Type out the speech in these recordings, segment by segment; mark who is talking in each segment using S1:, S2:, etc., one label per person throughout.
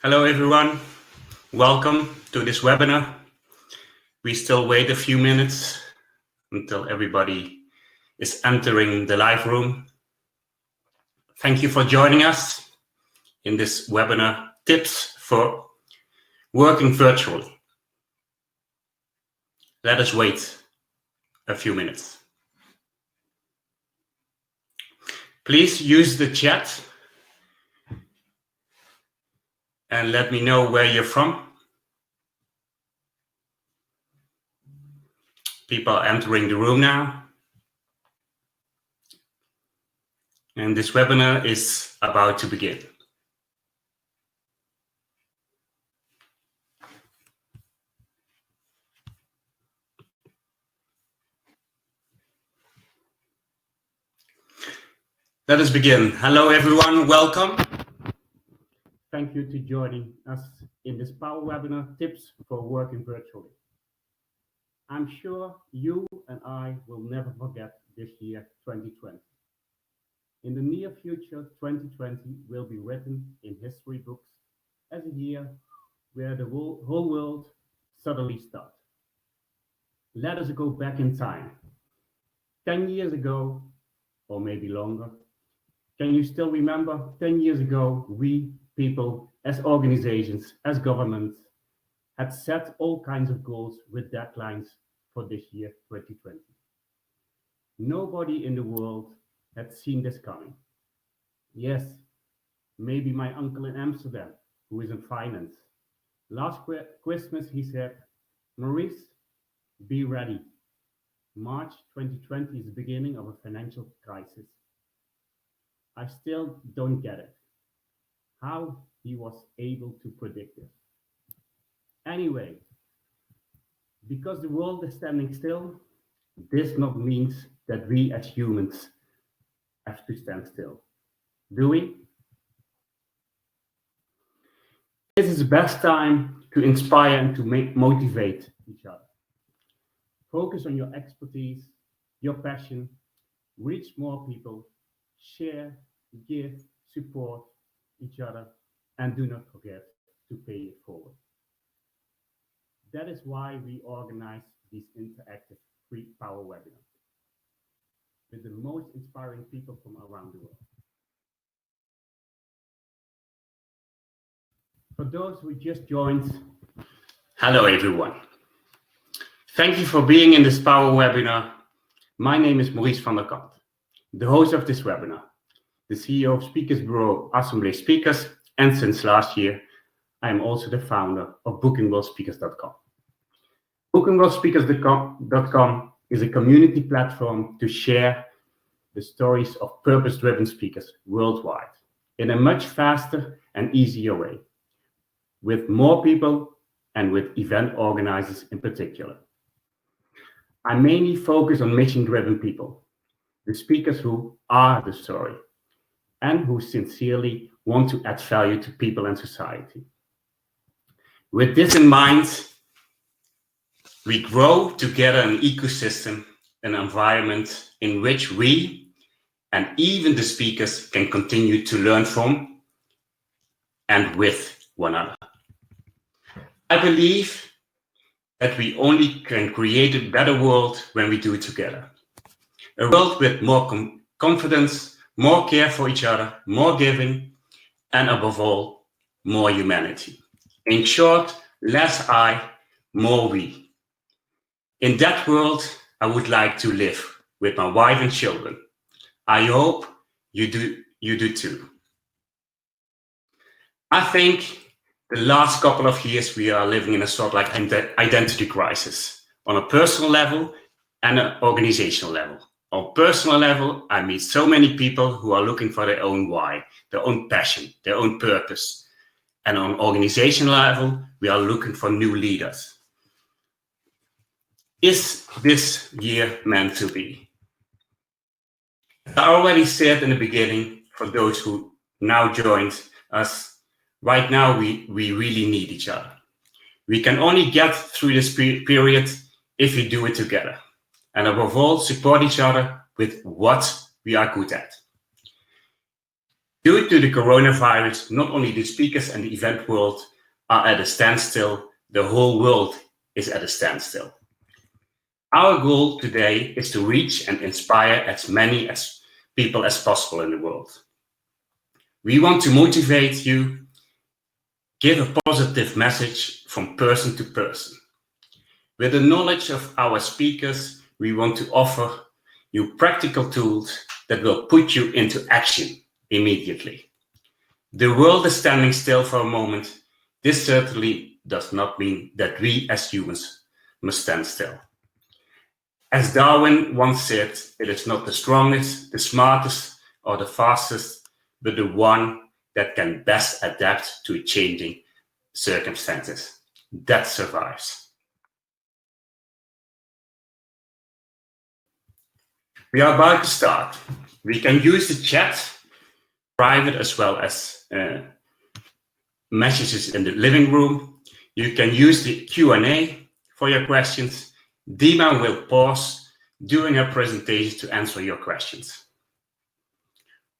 S1: Hello everyone, welcome to this webinar. We still wait a few minutes until everybody is entering the live room. Thank you for joining us in this webinar, Tips for Working Virtually. Let us wait a few minutes. Please use the chat and let me know where you're from. People are entering the room now. And this webinar is about to begin. Let us begin. Hello everyone, welcome. Thank you for joining us in this power webinar, Tips for Working Virtually. I'm sure you and I will never forget this year, 2020. In the near future, 2020 will be written in history books as a year where the whole world suddenly stopped. Let us go back in time. 10 years ago, or maybe longer, can you still remember 10 years ago, we people, as organizations, as governments, had set all kinds of goals with deadlines for this year, 2020. Nobody in the world had seen this coming. Yes, maybe my uncle in Amsterdam, who is in finance. Last Christmas, he said, Maurice, be ready. March 2020 is the beginning of a financial crisis. I still don't get it. How he was able to predict this. Anyway, because the world is standing still, this not means that we as humans have to stand still. Do we? This is the best time to inspire and to motivate each other. Focus on your expertise, your passion, reach more people, share, give, support each other, and do not forget to pay it forward. That is why we organize these interactive free power webinars with the most inspiring people from around the world. For those who just joined, hello everyone. Thank you for being in this power webinar. My name is Maurice van der Kant, the host of this webinar, the CEO of speakersbureau 𝒂𝒔𝒆𝒄𝒌𝒆𝒓𝒔, and since last year, I am also the founder of bookingworldspeakers.com. bookingworldspeakers.com is a community platform to share the stories of purpose-driven speakers worldwide in a much faster and easier way, with more people and with event organizers in particular. I mainly focus on mission-driven people, the speakers who are the story, and who sincerely want to add value to people and society. With this in mind, we grow together an ecosystem, an environment in which we and even the speakers can continue to learn from and with one another. I believe that we only can create a better world when we do it together. A world with more confidence, more care for each other, more giving, and above all, more humanity. In short, less I, more we. In that world, I would like to live with my wife and children. I hope you do too. I think the last couple of years we are living in a sort of like identity crisis on a personal level and an organizational level. On personal level, I meet so many people who are looking for their own why, their own passion, their own purpose. And on organizational level, we are looking for new leaders. Is this year meant to be? I already said in the beginning, for those who now joined us, right now we really need each other. We can only get through this period if we do it together. And above all, support each other with what we are good at. Due to the coronavirus, not only the speakers and the event world are at a standstill, the whole world is at a standstill. Our goal today is to reach and inspire as many people as possible in the world. We want to motivate you, give a positive message from person to person. With the knowledge of our speakers, we want to offer you practical tools that will put you into action immediately. The world is standing still for a moment. This certainly does not mean that we as humans must stand still. As Darwin once said, it is not the strongest, the smartest, or the fastest, but the one that can best adapt to changing circumstances that survives. We are about to start. We can use the chat, private as well as messages in the living room. You can use the Q&A for your questions. Dima will pause during her presentation to answer your questions.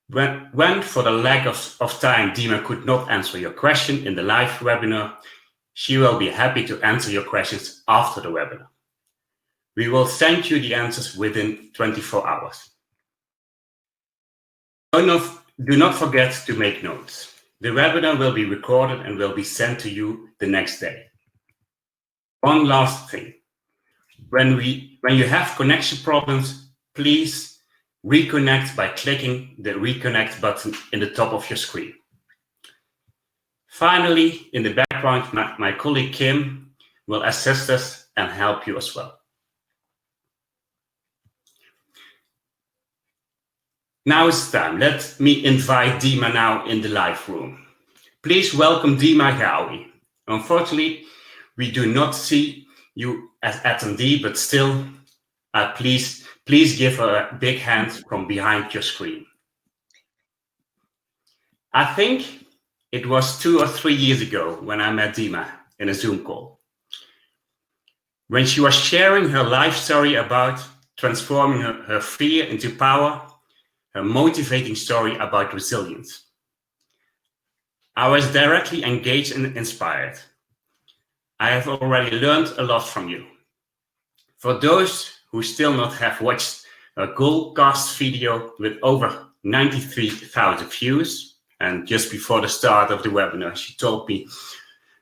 S1: When for the lack of time, Dima could not answer your question in the live webinar, she will be happy to answer your questions after the webinar. We will send you the answers within 24 hours. Do not forget to make notes. The webinar will be recorded and will be sent to you the next day. One last thing. When you have connection problems, please reconnect by clicking the reconnect button in the top of your screen. Finally, in the background, my colleague Kim will assist us and help you as well. Now it's time. Let me invite Dima now in the live room. Please welcome Dima Ghawi. Unfortunately, we do not see you as attendee, but still, please give her a big hand from behind your screen. I think it was 2 or 3 years ago when I met Dima in a Zoom call, when she was sharing her life story about transforming her fear into power, her motivating story about resilience. I was directly engaged and inspired. I have already learned a lot from you. For those who still not have watched a Goldcast video with over 93,000 views, and just before the start of the webinar, she told me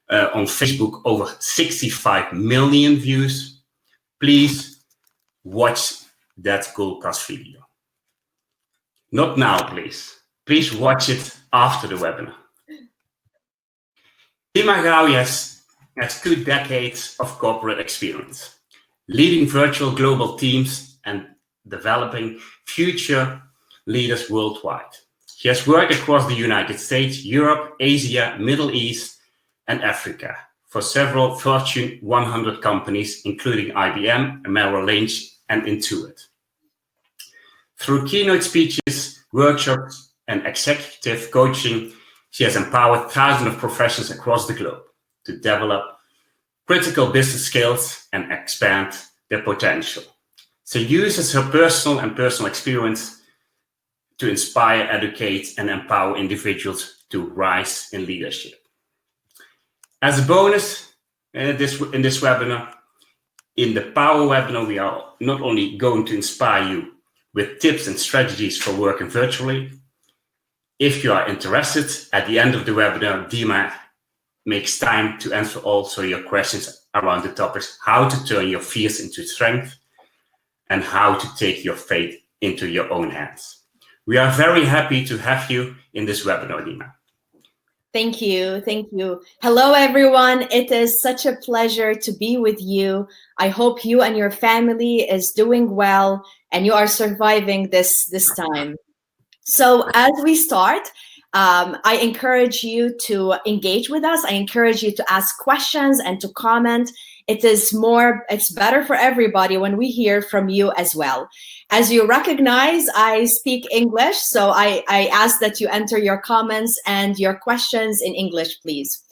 S1: on Facebook over 65 million views, please watch that Goldcast video. Not now, please. Please watch it after the webinar. Dima Ghawi has 2 decades of corporate experience, leading virtual global teams and developing future leaders worldwide. She has worked across the United States, Europe, Asia, Middle East, and Africa for several Fortune 100 companies, including IBM, Merrill Lynch, and Intuit. Through keynote speeches, workshops, and executive coaching, she has empowered thousands of professionals across the globe to develop critical business skills and expand their potential. She uses her personal experience to inspire, educate, and empower individuals to rise in leadership. As a bonus, in this webinar, in the Power webinar, we are not only going to inspire you with tips and strategies for working virtually. If you are interested, at the end of the webinar, Dima makes time to answer also your questions around the topics, how to turn your fears into strength and how to take your faith into your own hands. We are very happy to have you in this webinar, Dima.
S2: Thank you. Thank you. Hello, everyone. It is such a pleasure to be with you. I hope you and your family is doing well and you are surviving this time. So as we start, I encourage you to engage with us. I encourage you to ask questions and to comment. It's better for everybody when we hear from you as well. As you recognize, I speak English, so I ask that you enter your comments and your questions in English, please.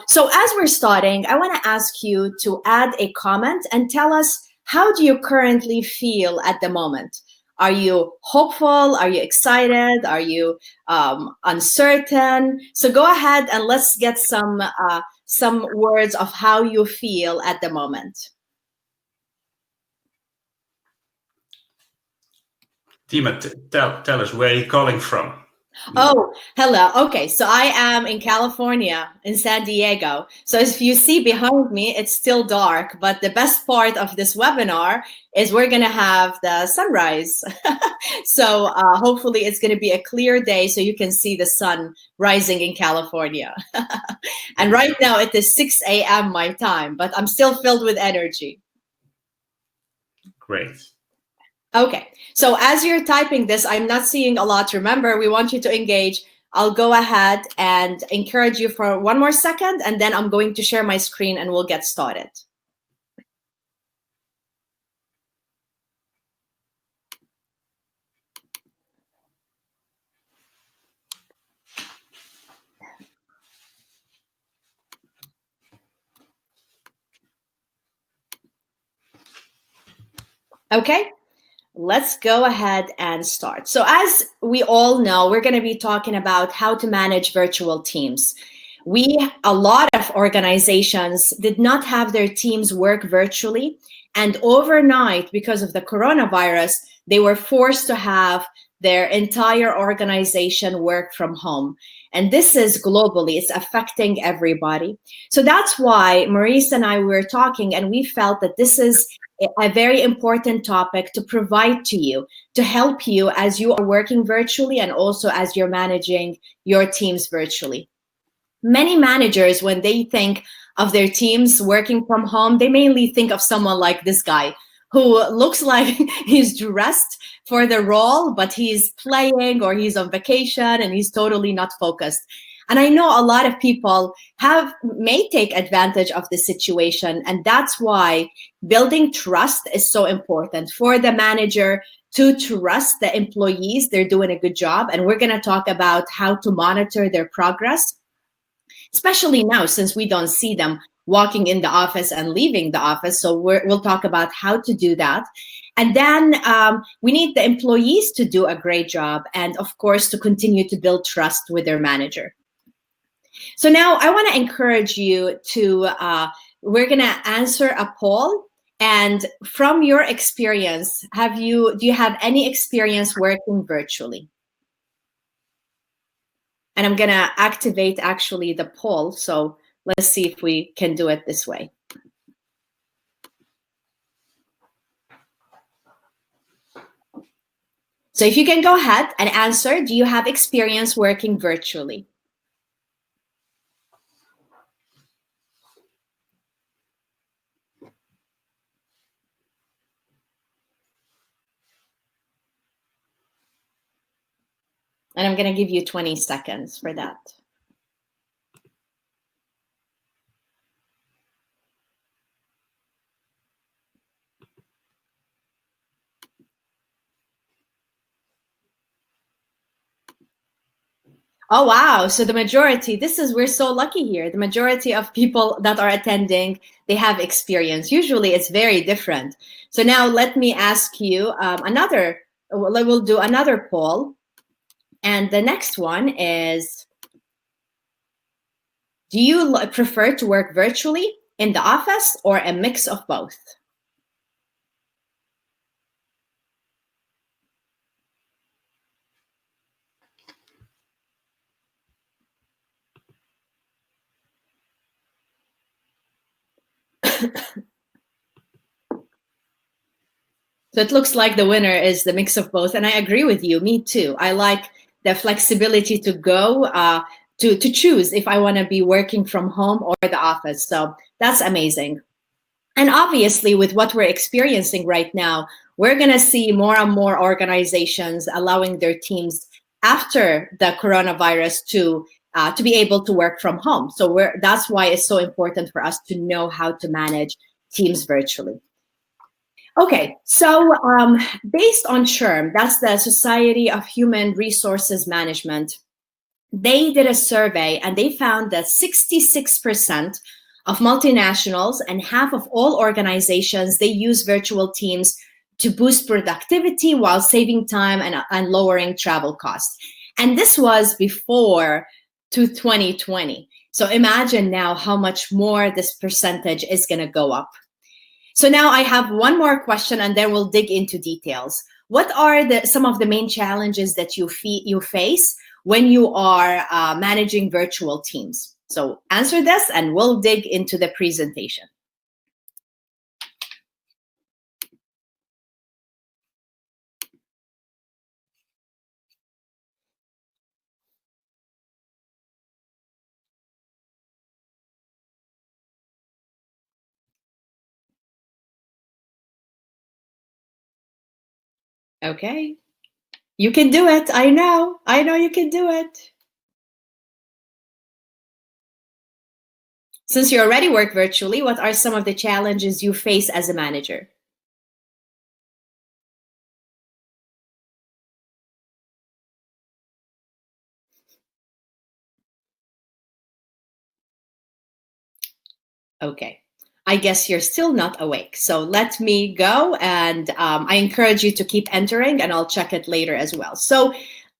S2: So as we're starting, I want to ask you to add a comment and tell us, how do you currently feel at the moment? Are you hopeful? Are you excited? Are you uncertain? So go ahead and let's get some words of how you feel at the moment.
S1: Dima, tell us where you're calling from.
S2: Oh, hello. Okay, so I am in California, in San Diego. So if you see behind me, it's still dark, but the best part of this webinar is we're going to have the sunrise. So hopefully it's going to be a clear day so you can see the sun rising in California. And right now it is 6 a.m. my time, but I'm still filled with energy.
S1: Great.
S2: Okay, so as you're typing this, I'm not seeing a lot. Remember, we want you to engage. I'll go ahead and encourage you for one more second, and then I'm going to share my screen and we'll get started. Okay. Let's go ahead and start. So as we all know, we're going to be talking about how to manage virtual teams. A lot of organizations did not have their teams work virtually. And overnight, because of the coronavirus, they were forced to have their entire organization work from home. And this is globally, it's affecting everybody. So that's why Maurice and I were talking, and we felt that this is a very important topic to provide to you, to help you as you are working virtually and also as you're managing your teams virtually. Many managers, when they think of their teams working from home, they mainly think of someone like this guy who looks like he's dressed for the role, but he's playing or he's on vacation and he's totally not focused. And I know a lot of people may take advantage of the situation, and that's why building trust is so important for the manager to trust the employees they're doing a good job. And we're going to talk about how to monitor their progress, especially now since we don't see them walking in the office and leaving the office. So we'll talk about how to do that. And then we need the employees to do a great job and, of course, to continue to build trust with their manager. So now I want to encourage you to, we're going to answer a poll. And from your experience, do you have any experience working virtually? And I'm going to activate actually the poll. So let's see if we can do it this way. So if you can go ahead and answer, do you have experience working virtually? And I'm going to give you 20 seconds for that. Oh, wow. So the majority, we're so lucky here. The majority of people that are attending, they have experience. Usually it's very different. So now let me ask you we'll do another poll. And the next one is, do you prefer to work virtually in the office or a mix of both? So it looks like the winner is the mix of both. And I agree with you, me too. I like the flexibility to go, to choose if I want to be working from home or the office. So that's amazing. And obviously with what we're experiencing right now, we're going to see more and more organizations allowing their teams after the coronavirus to be able to work from home. So that's why it's so important for us to know how to manage teams virtually. Okay, so based on SHRM, that's the Society of Human Resources Management, they did a survey and they found that 66% of multinationals and half of all organizations, they use virtual teams to boost productivity while saving time and lowering travel costs. And this was before to 2020. So imagine now how much more this percentage is going to go up. So now I have one more question, and then we'll dig into details. What are some of the main challenges that you face when you are managing virtual teams? So answer this, and we'll dig into the presentation. Okay, you can do it. I know you can do it. Since you already work virtually, what are some of the challenges you face as a manager? Okay, I guess you're still not awake. So let me go, and I encourage you to keep entering, and I'll check it later as well. So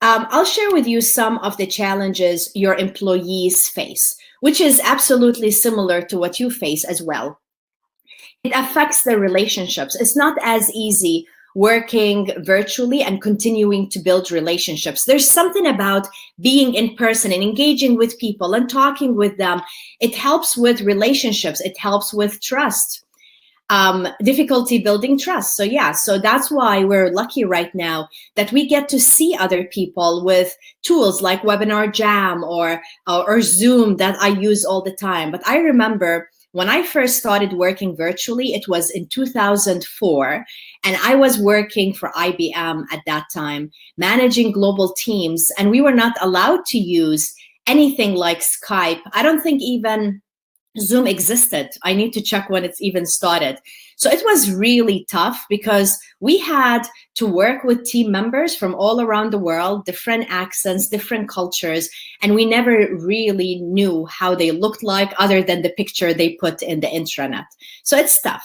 S2: I'll share with you some of the challenges your employees face, which is absolutely similar to what you face as well. It affects the relationships. It's not as easy working virtually and continuing to build relationships. There's something about being in person and engaging with people and talking with them. It helps with relationships. It helps with trust. Difficulty building trust. So yeah, so that's why we're lucky right now that we get to see other people with tools like Webinar Jam or Zoom that I use all the time. But I remember when I first started working virtually, it was in 2004, and I was working for IBM at that time, managing global teams, and we were not allowed to use anything like Skype. I don't think even Zoom existed. I need to check when it's even started. So it was really tough because we had to work with team members from all around the world, different accents, different cultures, and we never really knew how they looked like other than the picture they put in the intranet. So it's tough.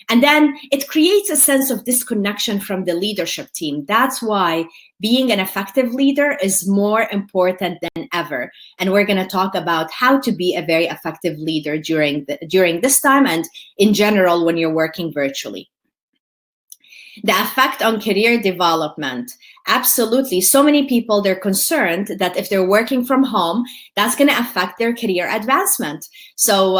S2: And then it creates a sense of disconnection from the leadership team. That's why being an effective leader is more important than ever. And we're going to talk about how to be a very effective leader during this time and in general when you're working virtually. The effect on career development. Absolutely. So many people, they're concerned that if they're working from home, that's going to affect their career advancement. So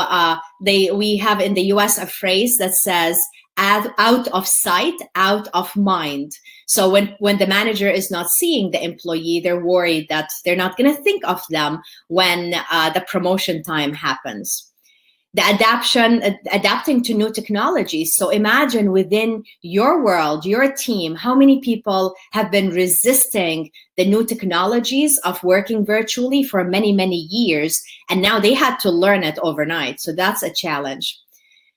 S2: we have in the US a phrase that says, out of sight, out of mind. So when the manager is not seeing the employee, they're worried that they're not going to think of them when the promotion time happens. The adapting to new technologies. So imagine within your world, your team, how many people have been resisting the new technologies of working virtually for many, many years, and now they had to learn it overnight. So that's a challenge.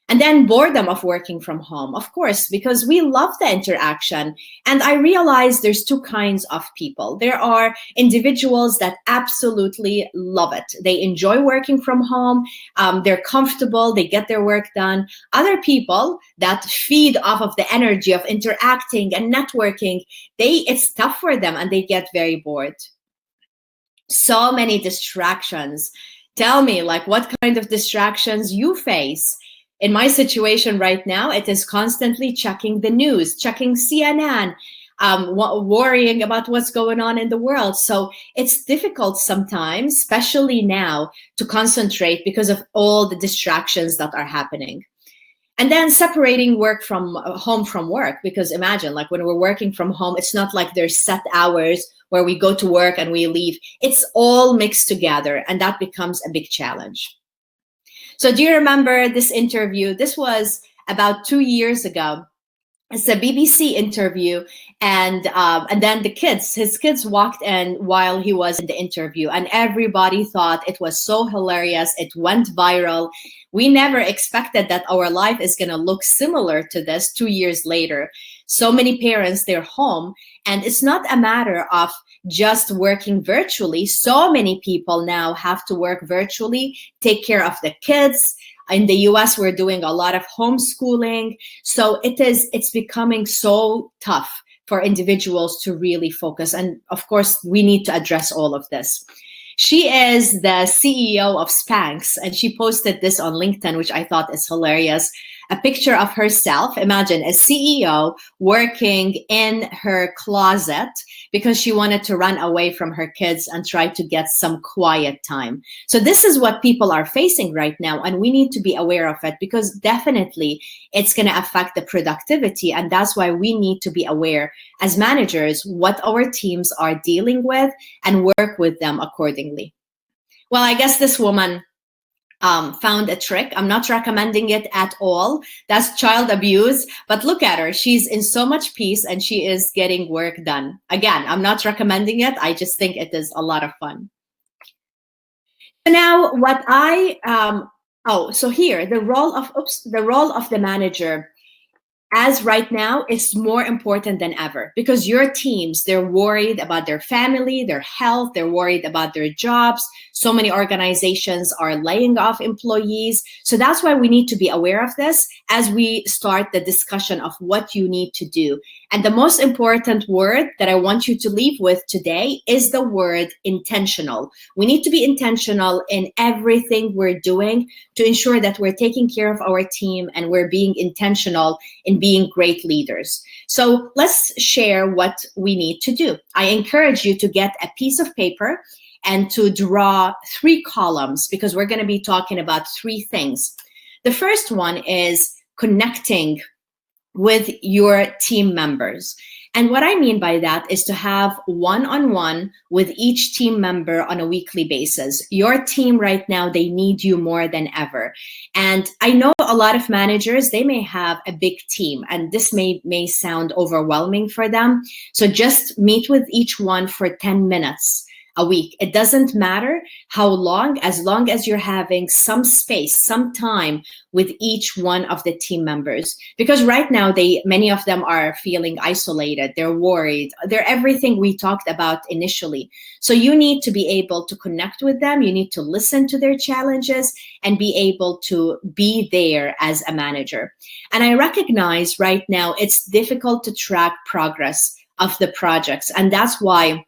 S2: And then boredom of working from home, of course, because we love the interaction. And I realize there's two kinds of people. There are individuals that absolutely love it. They enjoy working from home. They're comfortable. They get their work done. Other people that feed off of the energy of interacting and networking, it's tough for them and they get very bored. So many distractions. Tell me, like, what kind of distractions you face? In my situation right now, it is constantly checking the news, checking CNN, worrying about what's going on in the world. So it's difficult sometimes, especially now, to concentrate because of all the distractions that are happening. And then separating work from home from work, because imagine, like, when we're working from home, it's not like there's set hours where we go to work and we leave. It's all mixed together, and that becomes a big challenge. So do you remember this interview? This was about 2 years ago. It's a BBC interview, and then his kids walked in while he was in the interview, and everybody thought it was so hilarious. It went viral. We never expected that our life is going to look similar to this 2 years later. So many parents, they're home, and it's not a matter of just working virtually. So many people now have to work virtually, take care of the kids, In the US, we're doing a lot of homeschooling. So it's becoming so tough for individuals to really focus. And of course, we need to address all of this. She is the CEO of Spanx, and she posted this on LinkedIn, which I thought is hilarious. A picture of herself, imagine a CEO working in her closet because she wanted to run away from her kids and try to get some quiet time. So this is what people are facing right now, and we need to be aware of it because definitely it's going to affect the productivity, and that's why we need to be aware as managers what our teams are dealing with and work with them accordingly. Well, I guess this woman found a trick. I'm not recommending it at all. That's child abuse. But look at her. She's in so much peace and she is getting work done. Again, I'm not recommending it. I just think it is a lot of fun. So now what so here, the role of the manager as right now is more important than ever because your teams, they're worried about their family, their health, they're worried about their jobs. So many organizations are laying off employees. So that's why we need to be aware of this as we start the discussion of what you need to do. And the most important word that I want you to leave with today is the word intentional. We need to be intentional in everything we're doing to ensure that we're taking care of our team and we're being intentional in being great leaders. So let's share what we need to do. I encourage you to get a piece of paper and to draw 3 columns because we're going to be talking about 3 things. The first one is connecting with your team members. And what I mean by that is to have one-on-one with each team member on a weekly basis. Your team right now, they need you more than ever. And I know a lot of managers, they may have a big team and this may sound overwhelming for them. So just meet with each one for 10 minutes a week. It doesn't matter how long as you're having some space, some time with each one of the team members. Because right now, many of them are feeling isolated, they're worried, they're everything we talked about initially. So you need to be able to connect with them, you need to listen to their challenges and be able to be there as a manager. And I recognize right now it's difficult to track progress of the projects. And that's why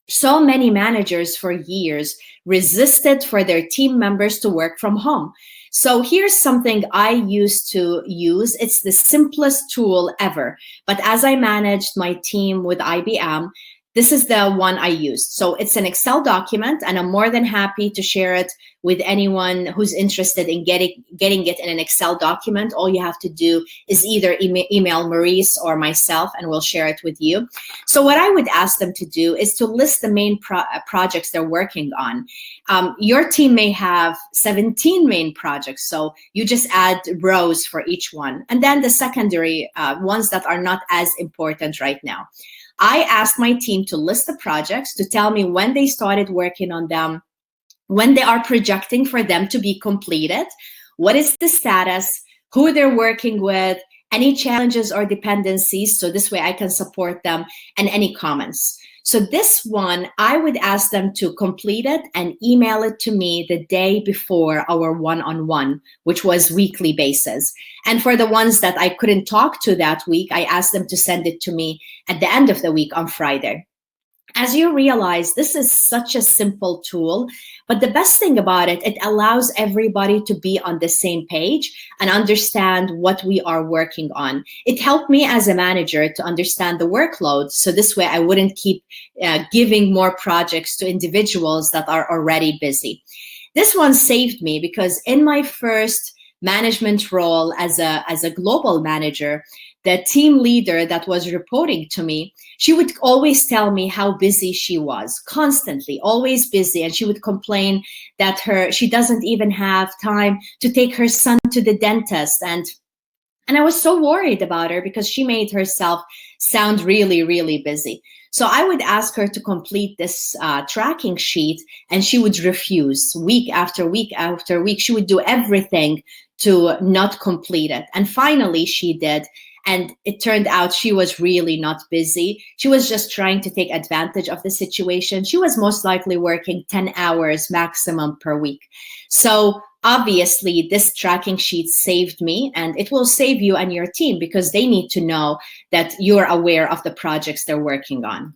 S2: so many managers for years resisted for their team members to work from home. So here's something I used to use. It's the simplest tool ever. But as I managed my team with IBM, this is the one I used. So it's an Excel document, and I'm more than happy to share it with anyone who's interested in getting it in an Excel document. All you have to do is either email Maurice or myself, and we'll share it with you. So what I would ask them to do is to list the main projects they're working on. Your team may have 17 main projects, so you just add rows for each one. And then the secondary ones that are not as important right now. I asked my team to list the projects, to tell me when they started working on them, when they are projecting for them to be completed, what is the status, who they're working with, any challenges or dependencies, so this way I can support them, and any comments. So this one, I would ask them to complete it and email it to me the day before our one-on-one, which was weekly basis. And for the ones that I couldn't talk to that week, I asked them to send it to me at the end of the week on Friday. As you realize, this is such a simple tool, but the best thing about it, it allows everybody to be on the same page and understand what we are working on. It helped me as a manager to understand the workload, so this way I wouldn't keep giving more projects to individuals that are already busy. This one saved me because in my first management role as a global manager, the team leader that was reporting to me, she would always tell me how busy she was, constantly, always busy. And she would complain that she doesn't even have time to take her son to the dentist. And I was so worried about her because she made herself sound really, really busy. So I would ask her to complete this tracking sheet, and she would refuse week after week after week. She would do everything to not complete it. And finally, she did. And it turned out she was really not busy. She was just trying to take advantage of the situation. She was most likely working 10 hours maximum per week. So Obviously, this tracking sheet saved me, and it will save you and your team because they need to know that you're aware of the projects they're working on.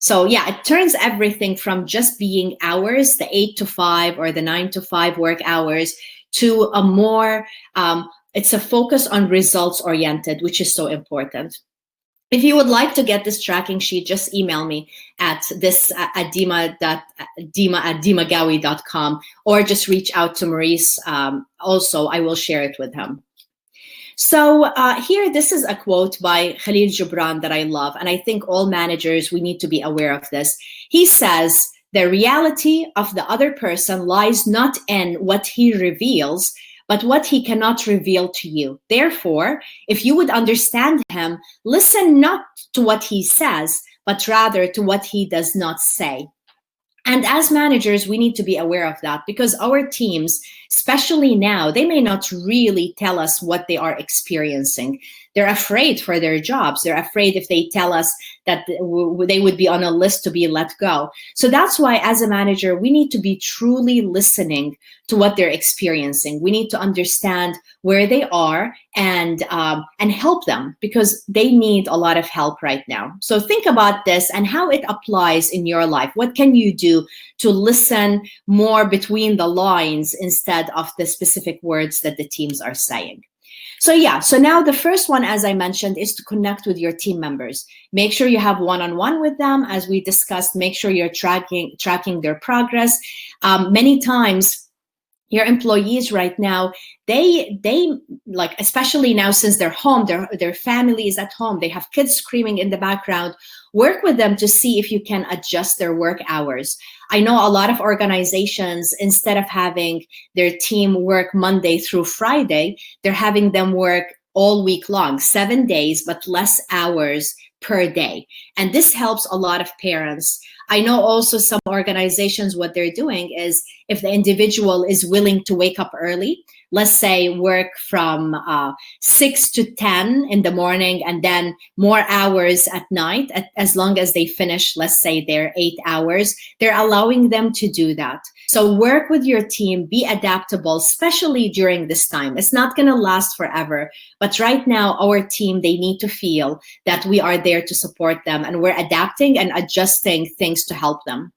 S2: So yeah, it turns everything from just being hours, the 8 to 5 or the 9 to 5 work hours, to a more, it's a focus on results oriented, which is so important. If you would like to get this tracking sheet, just email me at dima@dima.ghawi.com, or just reach out to Maurice. Also, I will share it with him. So here, this is a quote by Khalil Gibran that I love, and I think all managers, we need to be aware of this. He says, the reality of the other person lies not in what he reveals, but what he cannot reveal to you. Therefore, if you would understand him, listen not to what he says, but rather to what he does not say. And as managers, we need to be aware of that, because our teams, especially now, they may not really tell us what they are experiencing. They're afraid for their jobs. They're afraid if they tell us that they would be on a list to be let go. So that's why, as a manager, we need to be truly listening to what they're experiencing. We need to understand where they are and help them, because they need a lot of help right now. So think about this and how it applies in your life. What can you do to listen more between the lines instead of the specific words that the teams are saying? So yeah, so now the first one, as I mentioned, is to connect with your team members. Make sure you have one-on-one with them, as we discussed. Make sure you're tracking their progress. Many times, your employees right now, they like, especially now since they're home, their family is at home, they have kids screaming in the background, work with them to see if you can adjust their work hours. I know a lot of organizations, instead of having their team work Monday through Friday, they're having them work all week long, 7 days, but less hours per day. And this helps a lot of parents. I know also some organizations, what they're doing is, if the individual is willing to wake up early, let's say work from 6 to 10 in the morning and then more hours at night, as long as they finish, let's say, their 8 hours, they're allowing them to do that. So work with your team, be adaptable, especially during this time. It's not going to last forever, but right now our team, they need to feel that we are there to support them and we're adapting and adjusting things to help them.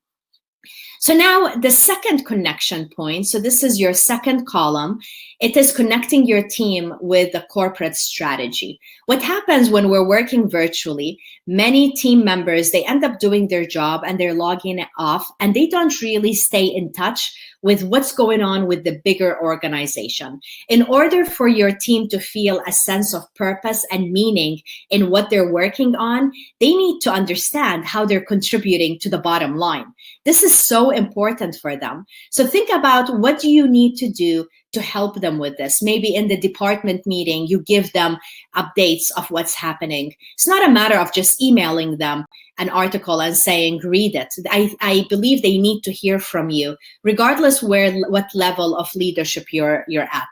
S2: So now the second connection point, so this is your second column, it is connecting your team with the corporate strategy. What happens when we're working virtually, many team members, they end up doing their job and they're logging off, and they don't really stay in touch with what's going on with the bigger organization. In order for your team to feel a sense of purpose and meaning in what they're working on, they need to understand how they're contributing to the bottom line. This is so important for them. So think about, what do you need to do to help them with this? Maybe in the department meeting, you give them updates of what's happening. It's not a matter of just emailing them an article and saying, read it. I believe they need to hear from you, regardless what level of leadership you're at.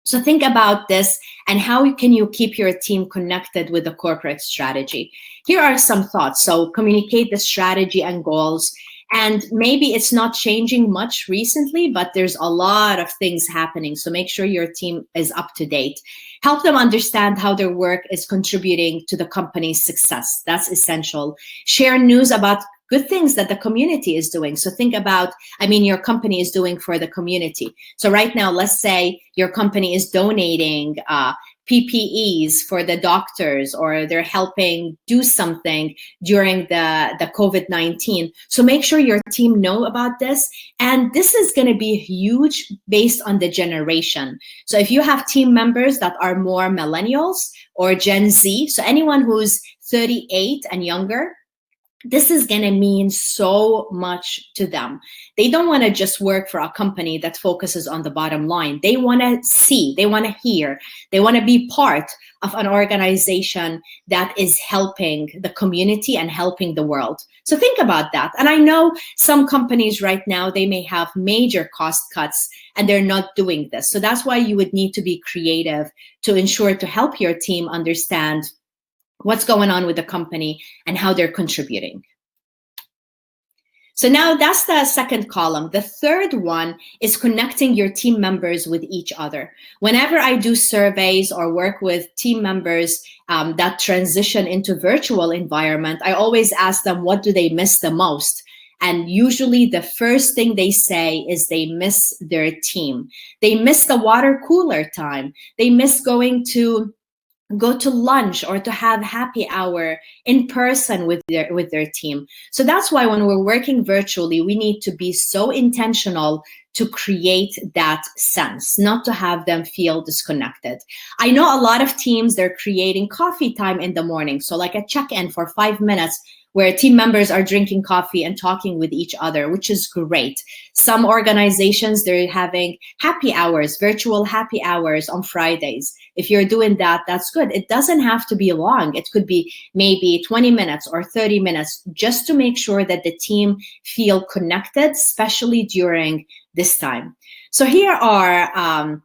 S2: So think about this, and how can you keep your team connected with the corporate strategy? Here are some thoughts. So communicate the strategy and goals. And maybe it's not changing much recently, but there's a lot of things happening. So make sure your team is up to date. Help them understand how their work is contributing to the company's success. That's essential. Share news about good things that the community is doing. So think about, your company is doing for the community. So right now, let's say your company is donating PPEs for the doctors, or they're helping do something during the COVID-19. So make sure your team know about this. And this is going to be huge based on the generation. So if you have team members that are more millennials or Gen Z, so anyone who's 38 and younger, this is going to mean so much to them. They don't want to just work for a company that focuses on the bottom line. They want to see, they want to hear, they want to be part of an organization that is helping the community and helping the world. So think about that. And I know some companies right now, they may have major cost cuts and they're not doing this. So that's why you would need to be creative to ensure to help your team understand what's going on with the company and how they're contributing. So now that's the second column. The third one is connecting your team members with each other. Whenever I do surveys or work with team members that transition into virtual environment, I always ask them, what do they miss the most? And usually the first thing they say is they miss their team. They miss the water cooler time. They miss go to lunch or to have happy hour in person with their team. So that's why when we're working virtually, we need to be so intentional to create that sense, not to have them feel disconnected. I know a lot of teams, they're creating coffee time in the morning. So like a check-in for 5 minutes where team members are drinking coffee and talking with each other, which is great. Some organizations, they're having happy hours, virtual happy hours on Fridays. If you're doing that, that's good. It doesn't have to be long. It could be maybe 20 minutes or 30 minutes just to make sure that the team feel connected, especially during this time. So here are,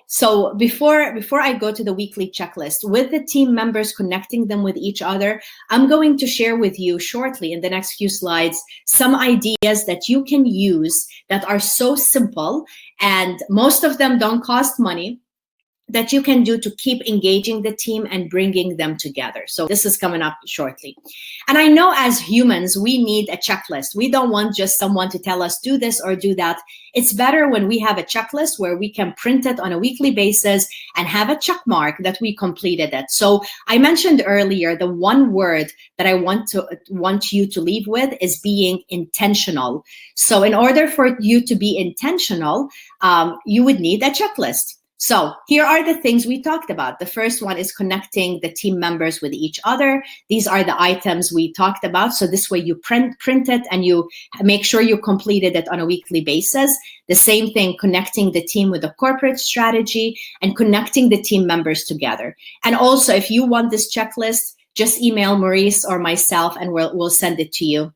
S2: so before I go to the weekly checklist, with the team members, connecting them with each other, I'm going to share with you shortly in the next few slides some ideas that you can use that are so simple, and most of them don't cost money, that you can do to keep engaging the team and bringing them together. So this is coming up shortly. And I know as humans, we need a checklist. We don't want just someone to tell us do this or do that. It's better when we have a checklist where we can print it on a weekly basis and have a check mark that we completed it. So I mentioned earlier, the one word that I want you to leave with is being intentional. So in order for you to be intentional, you would need a checklist. So here are the things we talked about. The first one is connecting the team members with each other. These are the items we talked about. So this way you print it and you make sure you completed it on a weekly basis. The same thing, connecting the team with a corporate strategy and connecting the team members together. And also, if you want this checklist, just email Maurice or myself and we'll send it to you.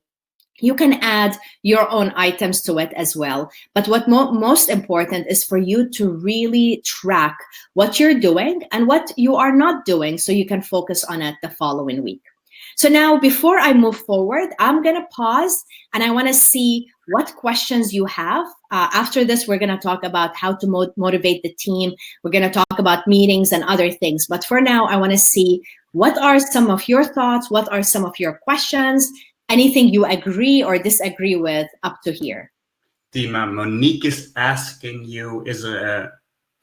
S2: You can add your own items to it as well. But what most important is for you to really track what you're doing and what you are not doing so you can focus on it the following week. So now, before I move forward, I'm going to pause and I want to see what questions you have. After this, we're going to talk about how to motivate the team. We're going to talk about meetings and other things. But for now, I want to see what are some of your thoughts? What are some of your questions? Anything you agree or disagree with up to here?
S1: Dima, Monique is asking you, is a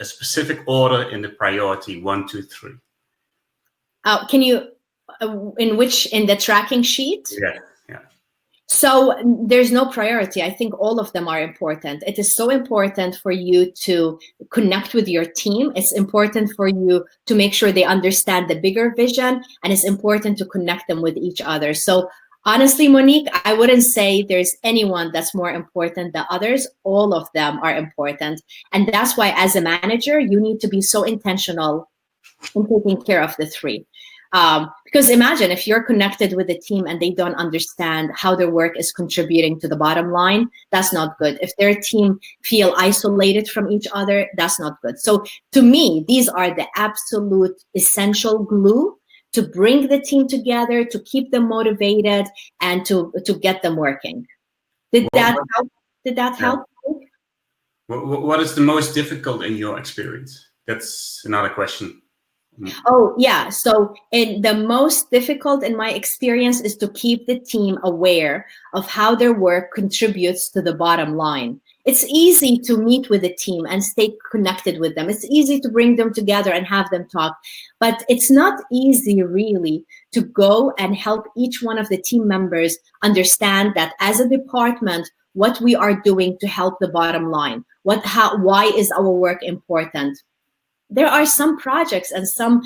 S1: specific order in the priority 1, 2, 3?
S2: Can you, in the tracking sheet?
S1: Yeah.
S2: So there's no priority. I think all of them are important. It is so important for you to connect with your team. It's important for you to make sure they understand the bigger vision, and it's important to connect them with each other. So honestly, Monique, I wouldn't say there's anyone that's more important than others. All of them are important. And that's why as a manager, you need to be so intentional in taking care of the three. Because imagine if you're connected with a team and they don't understand how their work is contributing to the bottom line, that's not good. If their team feel isolated from each other, that's not good. So to me, these are the absolute essential glue to bring the team together, to keep them motivated, and to get them working. Did that help?
S1: What is the most difficult in your experience? That's another question.
S2: Oh, yeah. So the most difficult in my experience is to keep the team aware of how their work contributes to the bottom line. It's easy to meet with the team and stay connected with them. It's easy to bring them together and have them talk. But it's not easy, really, to go and help each one of the team members understand that as a department, what we are doing to help the bottom line. Why is our work important? There are some projects and some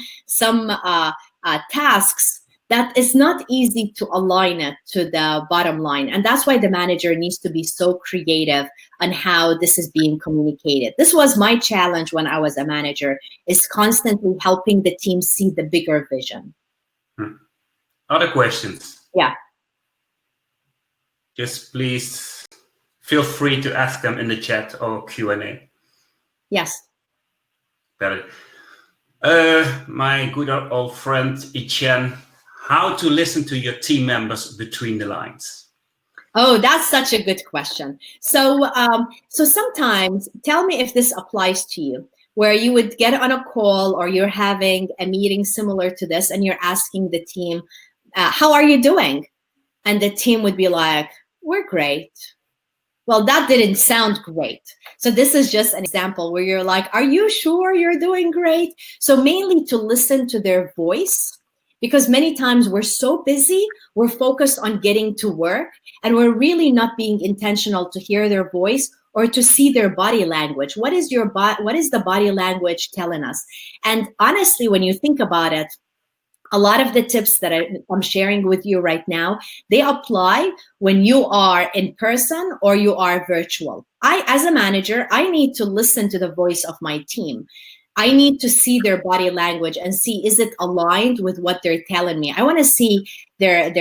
S2: tasks that is not easy to align it to the bottom line. And that's why the manager needs to be so creative on how this is being communicated. This was my challenge when I was a manager, is constantly helping the team see the bigger vision.
S1: Other questions?
S2: Yeah.
S1: Just please feel free to ask them in the chat or Q&A.
S2: Yes.
S1: Got it. My good old friend, 𝒔𝒔𝒆𝒆, how to listen to your team members between the lines?
S2: Oh, that's such a good question. So, so sometimes, tell me if this applies to you, where you would get on a call or you're having a meeting similar to this, and you're asking the team, "How are you doing?" And the team would be like, "We're great." Well, that didn't sound great. So this is just an example where you're like, "Are you sure you're doing great?" So mainly to listen to their voice, because many times we're so busy, we're focused on getting to work, and we're really not being intentional to hear their voice or to see their body language. What is what is the body language telling us? And honestly, when you think about it, a lot of the tips that I'm sharing with you right now, they apply when you are in person or you are virtual. As a manager, I need to listen to the voice of my team. I need to see their body language and see, is it aligned with what they're telling me? I want to see their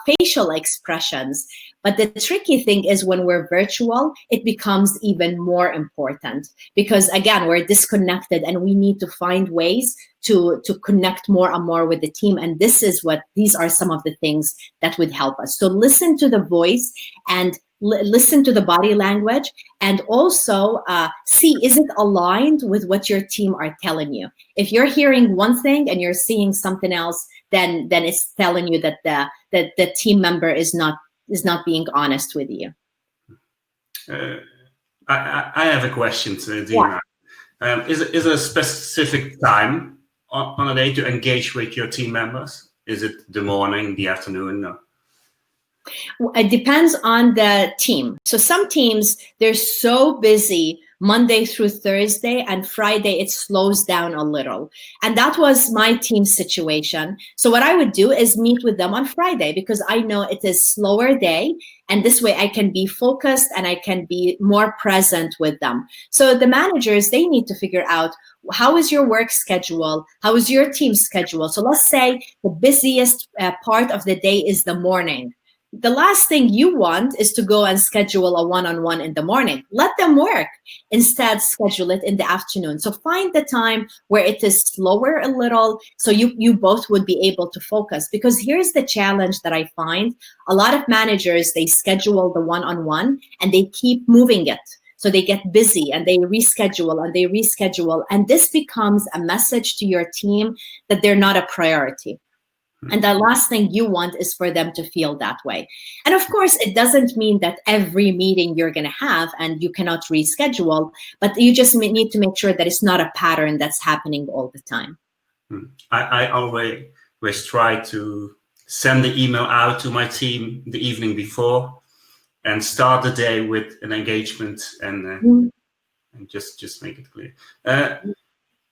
S2: facial expressions. But the tricky thing is when we're virtual, it becomes even more important because, again, we're disconnected and we need to find ways to connect more and more with the team. And these are some of the things that would help us. So listen to the voice and listen to the body language, and also see, is it aligned with what your team are telling you? If you're hearing one thing and you're seeing something else, then it's telling you that the team member is not being honest with you.
S1: I have a question, Dima. Yeah. Is there a specific time on a day to engage with your team members? Is it the morning, the afternoon? No.
S2: It depends on the team. So some teams, they're so busy Monday through Thursday, and Friday it slows down a little. And that was my team's situation. So what I would do is meet with them on Friday, because I know it is slower day, and this way I can be focused and I can be more present with them. So the managers, they need to figure out, how is your work schedule? How is your team schedule? So let's say the busiest part of the day is the morning. The last thing you want is to go and schedule a one-on-one in the morning. Let them work. Instead, schedule it in the afternoon. So find the time where it is slower a little, so you both would be able to focus. Because here's the challenge that I find. A lot of managers, they schedule the one-on-one and they keep moving it. So they get busy and they reschedule and they reschedule. And this becomes a message to your team that they're not a priority. And the last thing you want is for them to feel that way. And of course, it doesn't mean that every meeting you're going to have and you cannot reschedule, but you just need to make sure that it's not a pattern that's happening all the time.
S1: I always try to send the email out to my team the evening before and start the day with an engagement and just make it clear.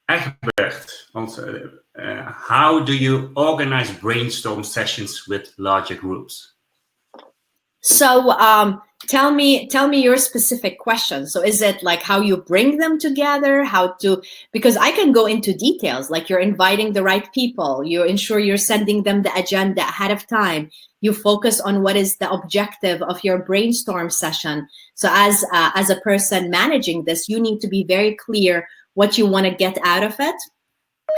S1: Egbert, also, how do you organize brainstorm sessions with larger groups?
S2: So tell me your specific question. So is it like how you bring them together, because I can go into details, like you're inviting the right people, you ensure you're sending them the agenda ahead of time, you focus on what is the objective of your brainstorm session. So as a person managing this, you need to be very clear what you want to get out of it,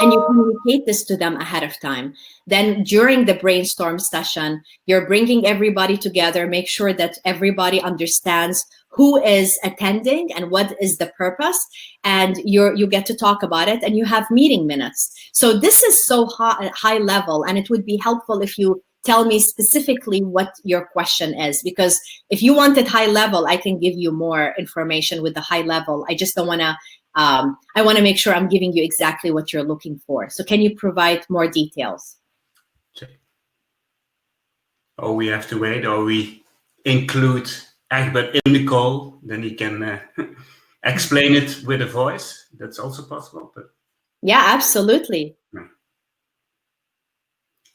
S2: and you communicate this to them ahead of time. Then during the brainstorm session, you're bringing everybody together, make sure that everybody understands who is attending and what is the purpose, and you get to talk about it, and you have meeting minutes. So this is so high level, and it would be helpful if you tell me specifically what your question is, because if you want it high level, I can give you more information with the high level. I just don't want to I want to make sure I'm giving you exactly what you're looking for. So can you provide more details?
S1: Oh, we have to wait, or we include Egbert in the call, then he can explain it with a voice. That's also possible. But
S2: yeah, absolutely.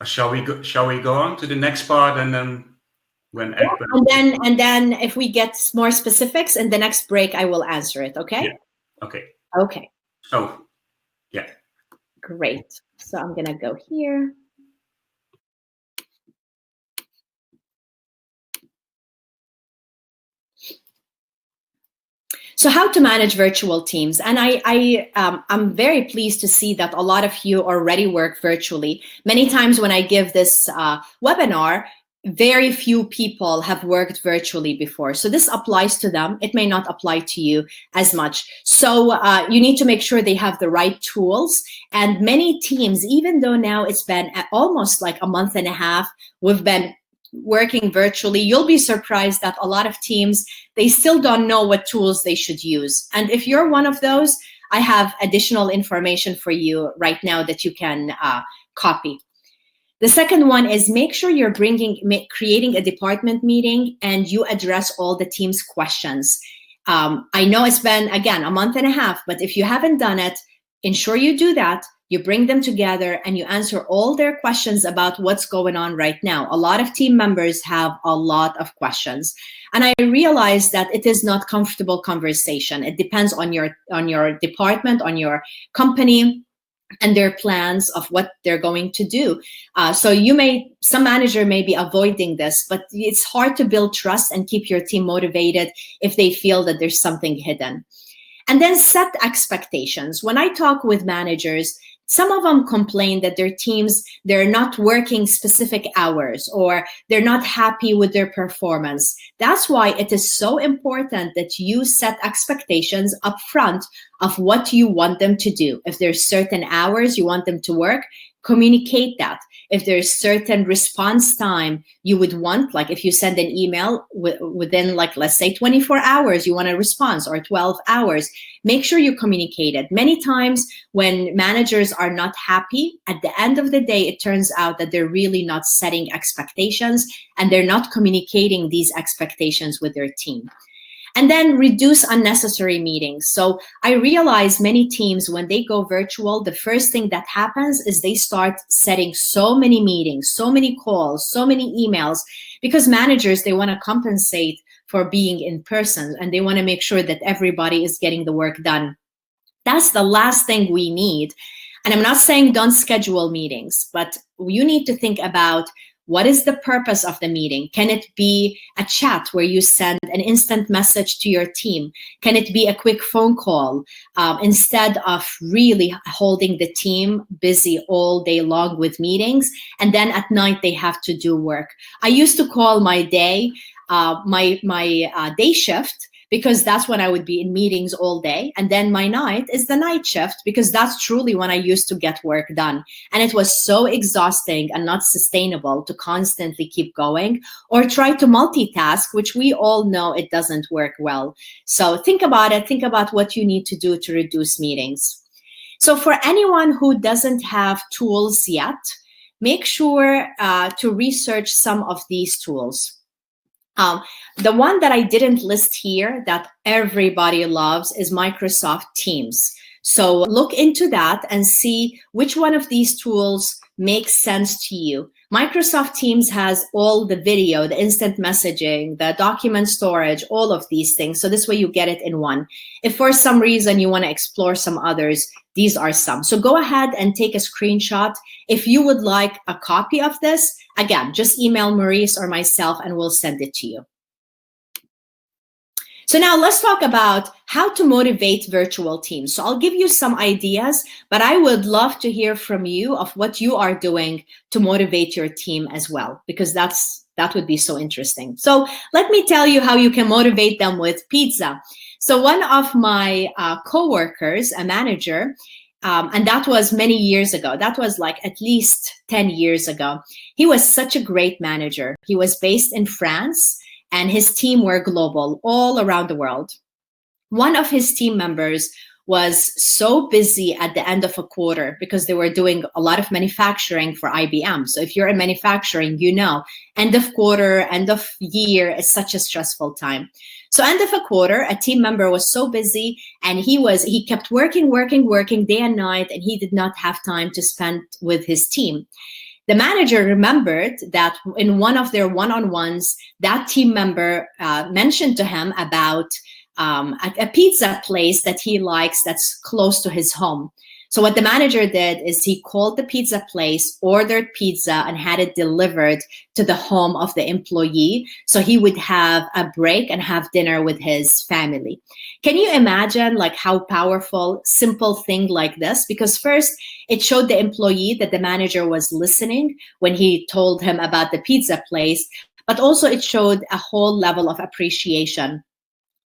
S1: Shall we go on to the next part, and then when Egbert...
S2: and then if we get more specifics in the next break, I will answer it. Okay.
S1: Yeah. Okay.
S2: Okay.
S1: Oh, yeah.
S2: Great. So I'm going to go here. So how to manage virtual teams. And I'm very pleased to see that a lot of you already work virtually. Many times when I give this webinar, very few people have worked virtually before. So this applies to them. It may not apply to you as much. So you need to make sure they have the right tools. And many teams, even though now it's been almost like a month and a half, we've been working virtually, you'll be surprised that a lot of teams, they still don't know what tools they should use. And if you're one of those, I have additional information for you right now that you can copy. The second one is make sure you're creating a department meeting and you address all the team's questions. I know it's been, again, a month and a half, but if you haven't done it, ensure you do that. You bring them together and you answer all their questions about what's going on right now. A lot of team members have a lot of questions. And I realize that it is not comfortable conversation. It depends on your department, on your company, and their plans of what they're going to do. So some manager may be avoiding this, but it's hard to build trust and keep your team motivated if they feel that there's something hidden. And then set expectations. When I talk with managers, some of them complain that their teams, they're not working specific hours or they're not happy with their performance. That's why it is so important that you set expectations up front of what you want them to do. If there's certain hours you want them to work, communicate that. If there's certain response time you would want, like if you send an email within, like, let's say 24 hours, you want a response, or 12 hours, make sure you communicate it. Many times when managers are not happy, at the end of the day, it turns out that they're really not setting expectations and they're not communicating these expectations with their team. And then reduce unnecessary meetings. So I realize many teams, when they go virtual, the first thing that happens is they start setting so many meetings, so many calls, so many emails, because managers, they want to compensate for being in person and they want to make sure that everybody is getting the work done. That's the last thing we need. And I'm not saying don't schedule meetings, but you need to think about, what is the purpose of the meeting? Can it be a chat where you send an instant message to your team? Can it be a quick phone call instead of really holding the team busy all day long with meetings? And then at night they have to do work. I used to call my day, my day shift, because that's when I would be in meetings all day. And then my night is the night shift, because that's truly when I used to get work done. And it was so exhausting and not sustainable to constantly keep going or try to multitask, which we all know it doesn't work well. So think about it. Think about what you need to do to reduce meetings. So for anyone who doesn't have tools yet, make sure to research some of these tools. The one that I didn't list here that everybody loves is Microsoft Teams. So look into that and see which one of these tools makes sense to you. Microsoft Teams has all the video, the instant messaging, the document storage, all of these things. So this way you get it in one. If for some reason you want to explore some others, these are some. So go ahead and take a screenshot. If you would like a copy of this, again, just email Maurice or myself and we'll send it to you. So now let's talk about how to motivate virtual teams. So I'll give you some ideas, but I would love to hear from you of what you are doing to motivate your team as well, because that would be so interesting. So let me tell you how you can motivate them with pizza. So one of my coworkers, a manager, and that was many years ago. That was like at least 10 years ago. He was such a great manager. He was based in France, and his team were global, all around the world. One of his team members was so busy at the end of a quarter because they were doing a lot of manufacturing for IBM. So if you're in manufacturing, you know, end of quarter, end of year is such a stressful time. So end of a quarter, a team member was so busy and he kept working day and night, and he did not have time to spend with his team. The manager remembered that in one of their one-on-ones, that team member mentioned to him about a pizza place that he likes that's close to his home. So what the manager did is he called the pizza place, ordered pizza, and had it delivered to the home of the employee, so he would have a break and have dinner with his family. Can you imagine like how powerful simple thing like this? Because first, it showed the employee that the manager was listening when he told him about the pizza place, but also it showed a whole level of appreciation.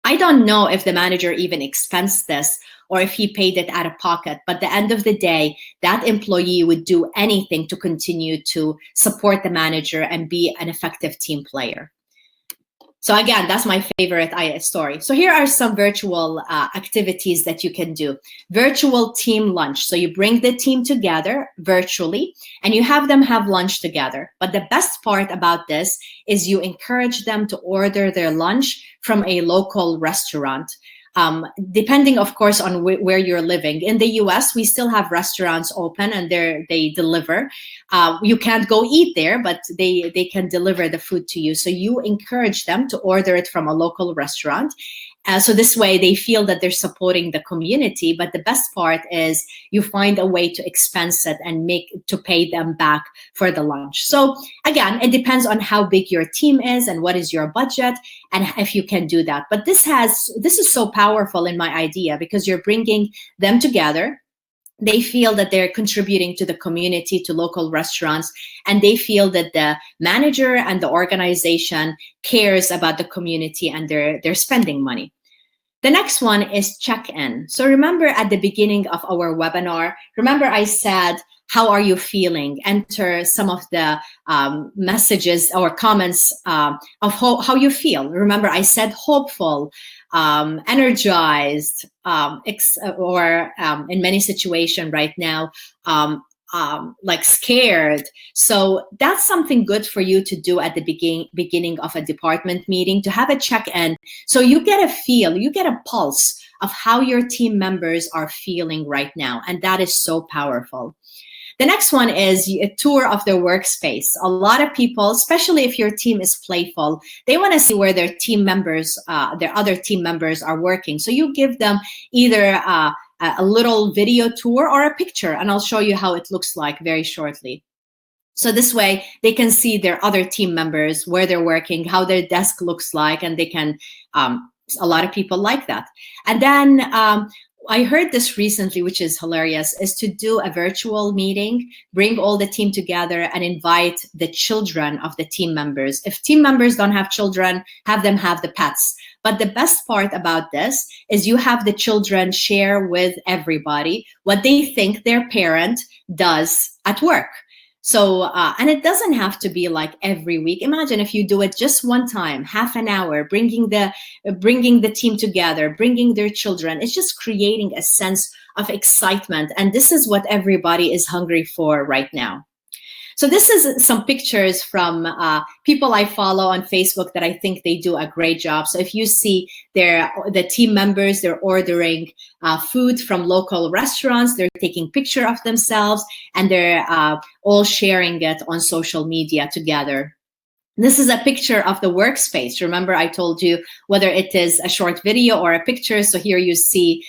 S2: I don't know if the manager even expensed this or if he paid it out of pocket, but at the end of the day, that employee would do anything to continue to support the manager and be an effective team player. So again, that's my favorite story. So here are some virtual activities that you can do. Virtual team lunch. So you bring the team together virtually and you have them have lunch together. But the best part about this is you encourage them to order their lunch from a local restaurant. Depending, of course, on where you're living. In the US, we still have restaurants open and they deliver. You can't go eat there, but they can deliver the food to you. So you encourage them to order it from a local restaurant. So this way they feel that they're supporting the community. But the best part is you find a way to expense it and to pay them back for the lunch. So again, it depends on how big your team is and what is your budget and if you can do that. But this is so powerful in my idea because you're bringing them together. They feel that they're contributing to the community, to local restaurants, and they feel that the manager and the organization cares about the community and they're spending money. The next one is check-in. So remember at the beginning of our webinar, remember I said, how are you feeling? Enter some of the messages or comments of how you feel. Remember I said hopeful, energized, or in many situations right now, like scared. So that's something good for you to do at the beginning of a department meeting, to have a check-in. So you get a feel, you get a pulse of how your team members are feeling right now. And that is so powerful. The next one is a tour of their workspace. A lot of people, especially if your team is playful, they want to see where their team members, their other team members are working. So you give them either a little video tour or a picture, and I'll show you how it looks like very shortly. So this way they can see their other team members, where they're working, how their desk looks like, and they can, a lot of people like that. And then I heard this recently, which is hilarious, is to do a virtual meeting, bring all the team together and invite the children of the team members. If team members don't have children, have them have the pets. But the best part about this is you have the children share with everybody what they think their parent does at work. So, and it doesn't have to be like every week. Imagine if you do it just one time, half an hour, bringing the team together, bringing their children. It's just creating a sense of excitement. And this is what everybody is hungry for right now. So this is some pictures from people I follow on Facebook that I think they do a great job. So if you see the team members, they're ordering food from local restaurants, they're taking picture of themselves, and they're all sharing it on social media together. This is a picture of the workspace. Remember, I told you whether it is a short video or a picture. So here you see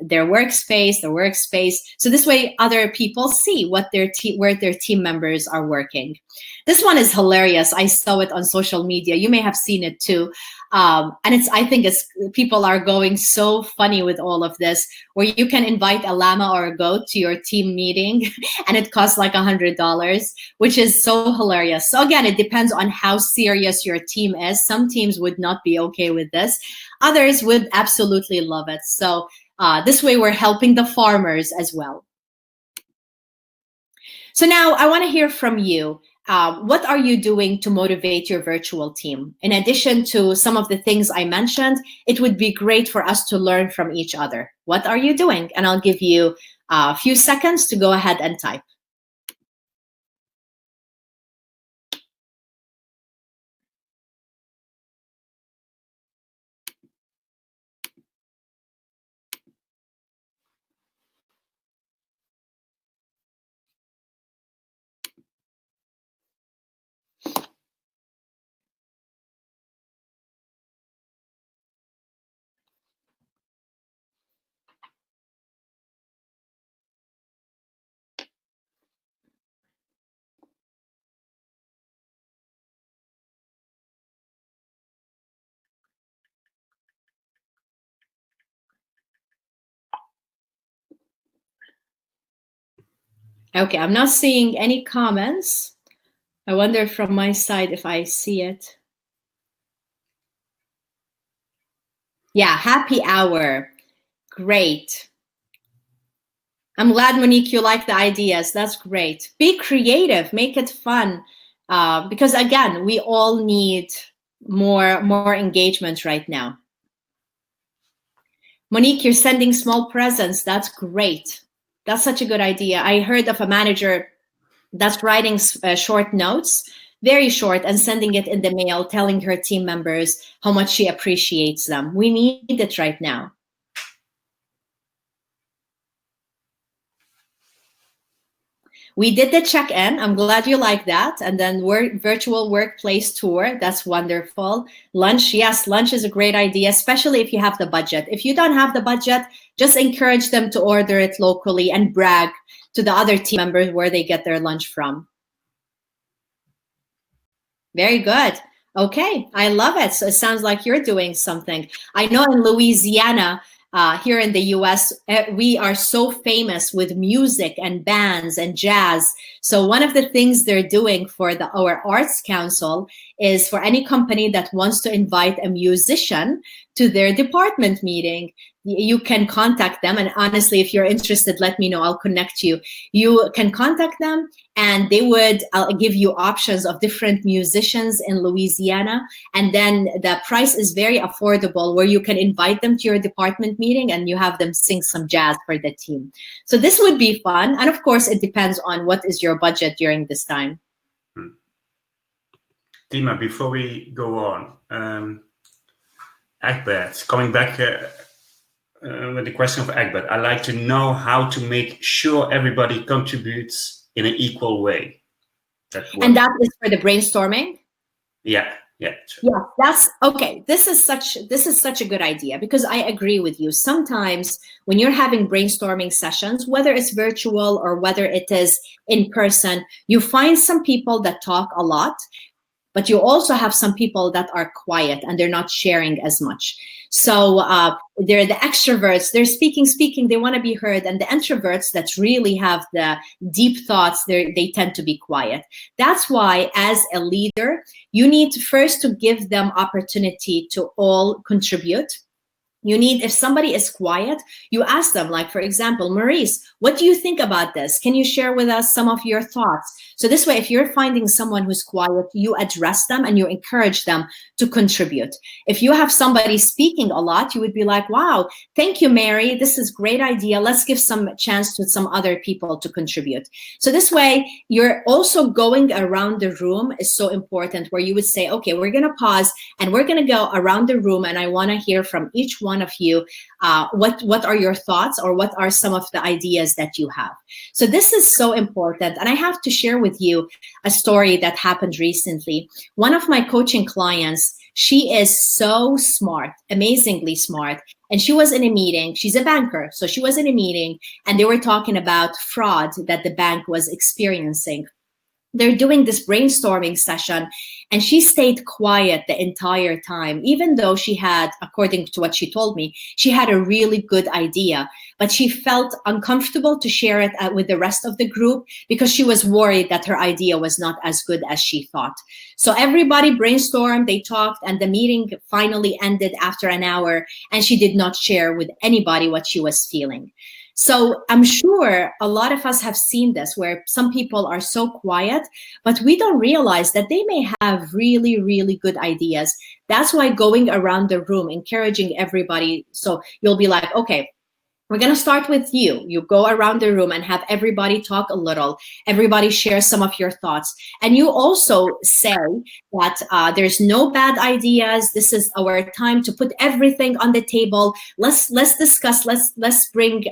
S2: their workspace. So this way other people see what where their team members are working. This one is hilarious. I saw it on social media. You may have seen it too. And I think people are going so funny with all of this, where you can invite a llama or a goat to your team meeting and it costs like $100, which is so hilarious. So again, it depends on how serious your team is. Some teams would not be okay with this. Others would absolutely love it. So this way we're helping the farmers as well. So now I want to hear from you. What are you doing to motivate your virtual team? In addition to some of the things I mentioned, it would be great for us to learn from each other. What are you doing? And I'll give you a few seconds to go ahead and type. Okay, I'm not seeing any comments. I wonder from my side if I see it. Yeah, happy hour. Great. I'm glad, Monique, you like the ideas. That's great. Be creative, make it fun. Because again, we all need more engagement right now. Monique, you're sending small presents. That's great. That's such a good idea. I heard of a manager that's writing short notes, very short, and sending it in the mail, telling her team members how much she appreciates them. We need it right now. We did the check-in. I'm glad you like that. And then virtual workplace tour. That's wonderful. Lunch. Yes, lunch is a great idea, especially if you have the budget. If you don't have the budget, just encourage them to order it locally and brag to the other team members where they get their lunch from. Very good. Okay, I love it. So it sounds like you're doing something. I know in Louisiana, here in the US, we are so famous with music and bands and jazz. So one of the things they're doing for our Arts Council is for any company that wants to invite a musician to their department meeting, you can contact them. And honestly, if you're interested, let me know, I'll connect you. You can contact them and they would give you options of different musicians in Louisiana. And then the price is very affordable where you can invite them to your department meeting and you have them sing some jazz for the team. So this would be fun. And of course, it depends on what is your budget during this time.
S1: Dima, before we go on, Egbert, coming back with the question of Egbert, I'd like to know how to make sure everybody contributes in an equal way.
S2: And that is for the brainstorming?
S1: Yeah. Yeah,
S2: that's okay. This is such a good idea because I agree with you. Sometimes when you're having brainstorming sessions, whether it's virtual or whether it is in person, you find some people that talk a lot, but you also have some people that are quiet and they're not sharing as much. So they're the extroverts, they're speaking, they want to be heard. And the introverts that really have the deep thoughts, they tend to be quiet. That's why as a leader, you need first to give them opportunity to all contribute. You need, if somebody is quiet, you ask them, like, for example, Maurice, what do you think about this? Can you share with us some of your thoughts? So this way, if you're finding someone who's quiet, you address them and you encourage them to contribute. If you have somebody speaking a lot, you would be like, wow, thank you, Mary. This is a great idea. Let's give some chance to some other people to contribute. So this way, you're also going around the room is so important where you would say, okay, we're going to pause and we're going to go around the room and I want to hear from each one of you, what are your thoughts or what are some of the ideas that you have. So this is so important. And I have to share with you a story that happened recently. One of my coaching clients, she is so smart, amazingly smart. And she was in a meeting, she's a banker. So she was in a meeting and they were talking about fraud that the bank was experiencing. They're doing this brainstorming session and she stayed quiet the entire time, even though she had, according to what she told me, she had a really good idea, but she felt uncomfortable to share it with the rest of the group because she was worried that her idea was not as good as she thought. So everybody brainstormed, they talked, and the meeting finally ended after an hour and she did not share with anybody what she was feeling. So I'm sure a lot of us have seen this where some people are so quiet, but we don't realize that they may have really, really good ideas. That's why going around the room, encouraging everybody. So you'll be like, okay, we're going to start with you. You go around the room and have everybody talk a little. Everybody share some of your thoughts. And you also say that there's no bad ideas. This is our time to put everything on the table. Let's discuss. Let's bring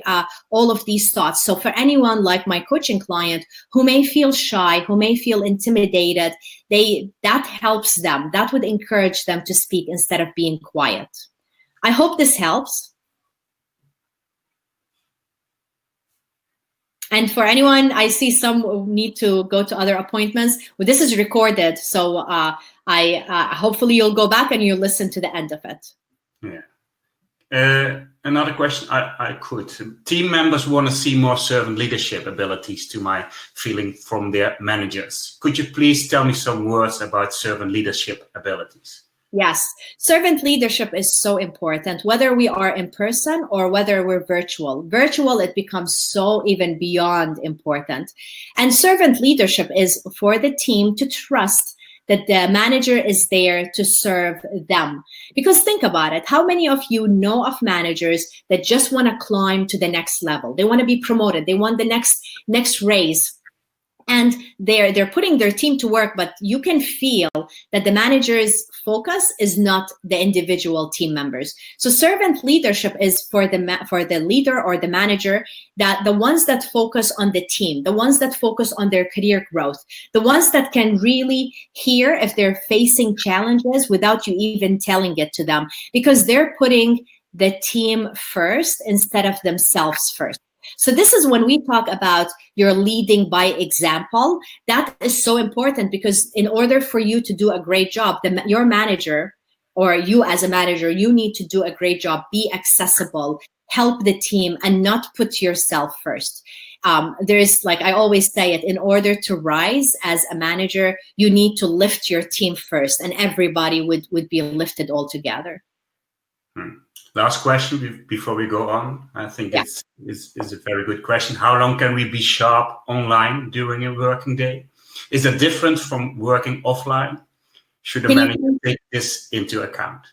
S2: all of these thoughts. So for anyone like my coaching client who may feel shy, who may feel intimidated, that helps them. That would encourage them to speak instead of being quiet. I hope this helps. And for anyone, I see some need to go to other appointments. Well, this is recorded, so hopefully you'll go back and you'll listen to the end of it.
S1: Yeah. Another question I could. Team members want to see more servant leadership abilities, to my feeling, from their managers. Could you please tell me some words about servant leadership abilities?
S2: Yes, servant leadership is so important, whether we are in person or whether we're virtual. Virtual, it becomes so even beyond important. And servant leadership is for the team to trust that the manager is there to serve them. Because think about it, how many of you know of managers that just want to climb to the next level? They want to be promoted, they want the next raise. And they're putting their team to work, but you can feel that the manager's focus is not the individual team members. So servant leadership is for the leader or the manager, that the ones that focus on the team, the ones that focus on their career growth, the ones that can really hear if they're facing challenges without you even telling it to them, because they're putting the team first instead of themselves first. So this is when we talk about your leading by example. That is so important, because in order for you to do a great job, your manager or you as a manager, you need to do a great job, be accessible, help the team, and not put yourself first. There's, like I always say it, in order to rise as a manager, you need to lift your team first, and everybody would be lifted all together.
S1: Last question before we go on. I think it's a very good question. How long can we be sharp online during a working day? Is it different from working offline? Should the manager take this into account?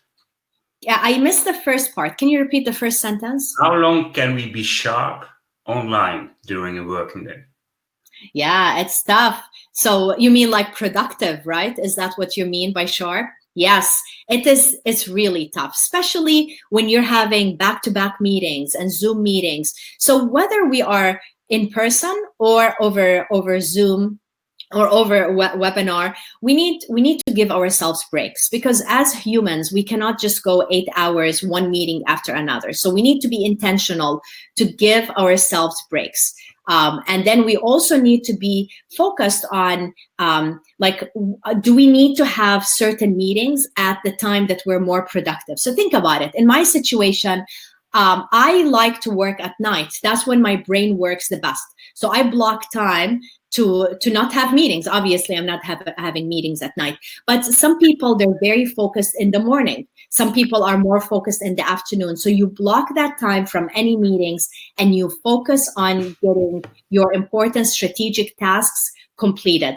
S2: Yeah, I missed the first part. Can you repeat the first sentence?
S1: How long can we be sharp online during a working day?
S2: Yeah, it's tough. So you mean like productive, right? Is that what you mean by sharp? Yes, it is. It's really tough, especially when you're having back-to-back meetings and Zoom meetings. So whether we are in person or over Zoom or over webinar, we need to give ourselves breaks, because as humans, we cannot just go 8 hours, one meeting after another. So we need to be intentional to give ourselves breaks. And then we also need to be focused on, do we need to have certain meetings at the time that we're more productive? So think about it. In my situation, I like to work at night. That's when my brain works the best. So I block time to not have meetings. Obviously, I'm not having meetings at night. But some people, they're very focused in the morning. Some people are more focused in the afternoon. So you block that time from any meetings and you focus on getting your important strategic tasks completed.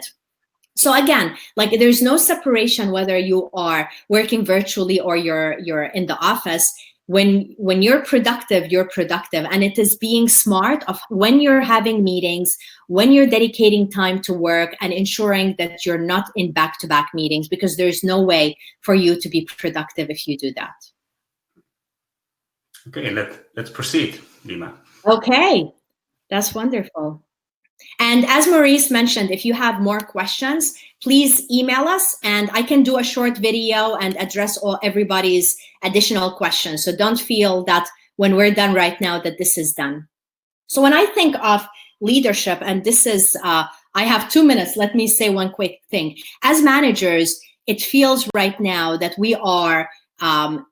S2: So again, like, there's no separation whether you are working virtually or you're in the office. When you're productive, and it is being smart of when you're having meetings, when you're dedicating time to work, and ensuring that you're not in back-to-back meetings, because there's no way for you to be productive if you do that.
S1: Okay, let's proceed, Dima.
S2: Okay, that's wonderful. And as Maurice mentioned, if you have more questions, please email us, and I can do a short video and address everybody's additional questions. So don't feel that when we're done right now that this is done. So when I think of leadership, and this is, I have 2 minutes, let me say one quick thing. As managers, it feels right now that we are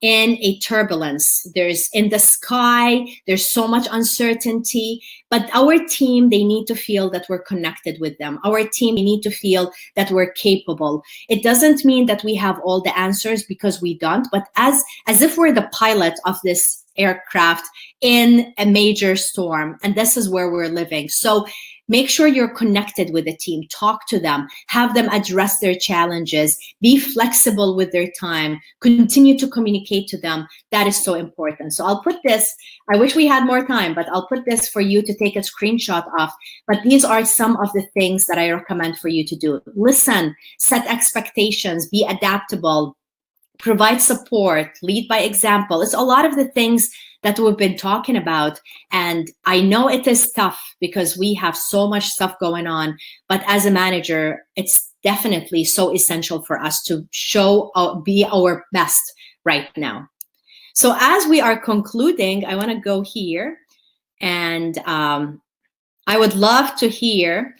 S2: in a turbulence. There's in the sky, there's so much uncertainty, but our team, they need to feel that we're connected with them. Our team, they need to feel that we're capable. It doesn't mean that we have all the answers, because we don't, but as if we're the pilot of this aircraft in a major storm, and this is where we're living. So make sure you're connected with the team, talk to them, have them address their challenges, be flexible with their time, continue to communicate to them. That is so important. So I'll put this, I wish we had more time, but I'll put this for you to take a screenshot of. But these are some of the things that I recommend for you to do. Listen, set expectations, be adaptable, provide support, lead by example. It's a lot of the things that we've been talking about. And I know it is tough because we have so much stuff going on, but as a manager, it's definitely so essential for us to be our best right now. So as we are concluding, I want to go here, and I would love to hear